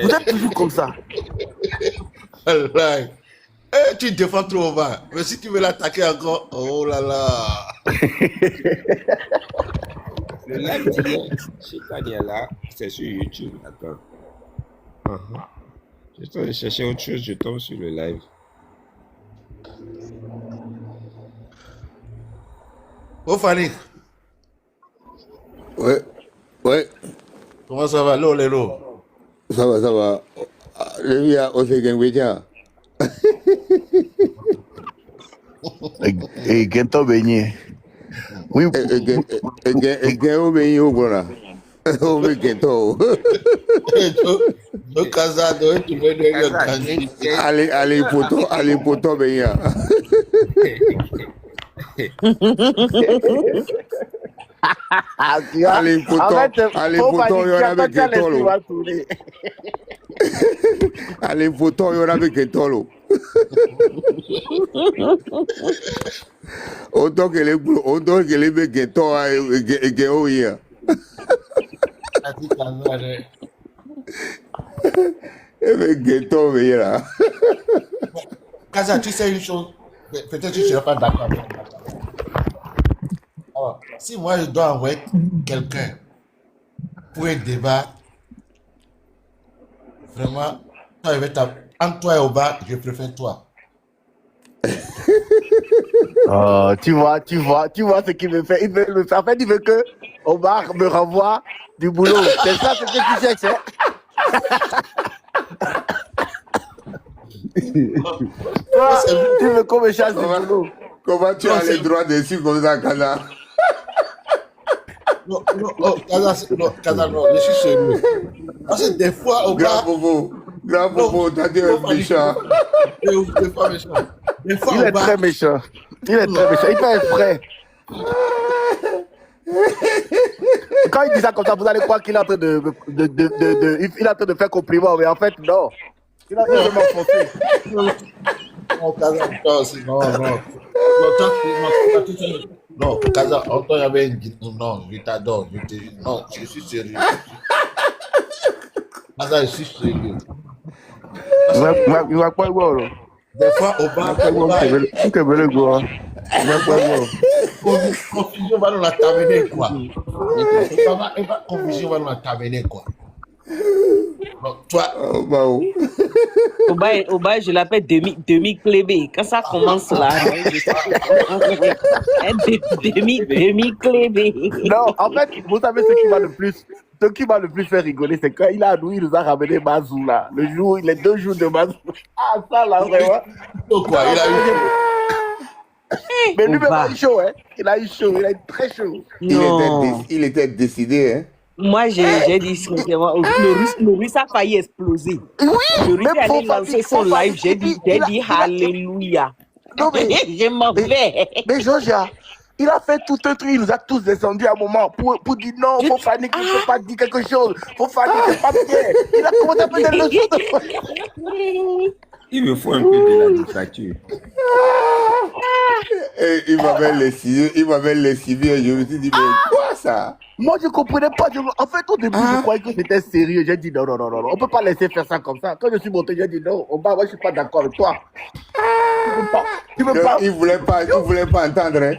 Speaker 5: Vous êtes toujours comme ça.
Speaker 6: Wallahi. Tu défends trop bas. Mais si tu veux l'attaquer encore, oh là là.
Speaker 2: Le live d'hier, chez Tania, c'est sur YouTube. Attends. Je suis en train de chercher autre chose, je tombe sur le live.
Speaker 6: Oh Fanny,
Speaker 7: Ouais,
Speaker 6: comment ça va? L'eau, les lots.
Speaker 7: ça va. Le vieux aussi gagne
Speaker 5: Et Gento Beignet. Oui,
Speaker 7: et gagne au pays au voilà. Au Meketo.
Speaker 6: Le Kaza, tu veux dire le
Speaker 7: Allez, poto, beya. Allez, poto, y en a avec Ketolo. Allez, poto, y en a avec Ketolo. Autant que les ghettos et hier. Et les ghettos là.
Speaker 6: Kaza, tu sais une chose, peut-être que tu ne seras pas d'accord avec moi. Alors, si moi je dois envoyer quelqu'un pour un débat, vraiment, entre toi et Oba, je préfère toi.
Speaker 5: Oh, tu vois ce qu'il me fait. En fait, il veut que Omar me renvoie du boulot. C'est ça ce que tu cherches, hein? Toi, tu veux qu'on me chasse du boulot.
Speaker 7: Comment tu as les droits dessus comme ça, Kaza?
Speaker 6: Non, Kaza, non, je suis sérieux. Parce que des fois, Oba.
Speaker 7: Grand Bobo, t'as dit un méchant.
Speaker 6: Des fois,
Speaker 5: Il est très méchant. Il fait exprès. Quand il dit ça comme ça, vous allez croire qu'il est en train il est en train de faire compliment, mais en fait, non. Il a vraiment foncé.
Speaker 6: Non, Kaza, non, Kaza, en toi, il y avait une guitare. Non, je t'adore. Non, je suis sérieux. Kaza, je suis sérieux.
Speaker 5: Il va pas voir.
Speaker 6: Des fois, Oba, confusion va nous la terminer, quoi. Confusion va nous la terminer, quoi. Donc, toi.
Speaker 1: Oba, je l'appelle demi-clébé. Quand ça commence là, demi-clébé.
Speaker 5: Non, en fait, vous savez ce qui m'a le plus fait rigoler, c'est quand il nous a ramené Mazou là. Les 2 jours de Mazou. Ah, ça là, vraiment.
Speaker 6: Quoi, il a eu.
Speaker 5: Mais lui, il a eu chaud, hein. Il a eu très chaud.
Speaker 7: Il était décidé, hein.
Speaker 1: Moi, j'ai dit simplement, le Russe a failli exploser.
Speaker 5: Oui,
Speaker 1: le Russe allait lancer son live, j'ai dit Alléluia.
Speaker 5: Non, mais
Speaker 1: je m'en vais.
Speaker 5: Mais Georgia, il a fait tout un truc, il nous a tous descendus à un moment pour dire non, faut paniquer, faut pas dire quelque chose, faut paniquer, pas bien. Il a commencé à faire des leçons de...
Speaker 2: Il me faut un peu de la dictature.
Speaker 7: Et il m'avait lessivé, je me suis dit, mais quoi ça?
Speaker 5: Moi, je comprenais pas. En fait, au début, je croyais que c'était sérieux. J'ai dit non, on peut pas laisser faire ça comme ça. Quand je suis monté, j'ai dit non, moi, je suis pas d'accord avec toi. Tu peux pas.
Speaker 7: Il voulait pas entendre, hein?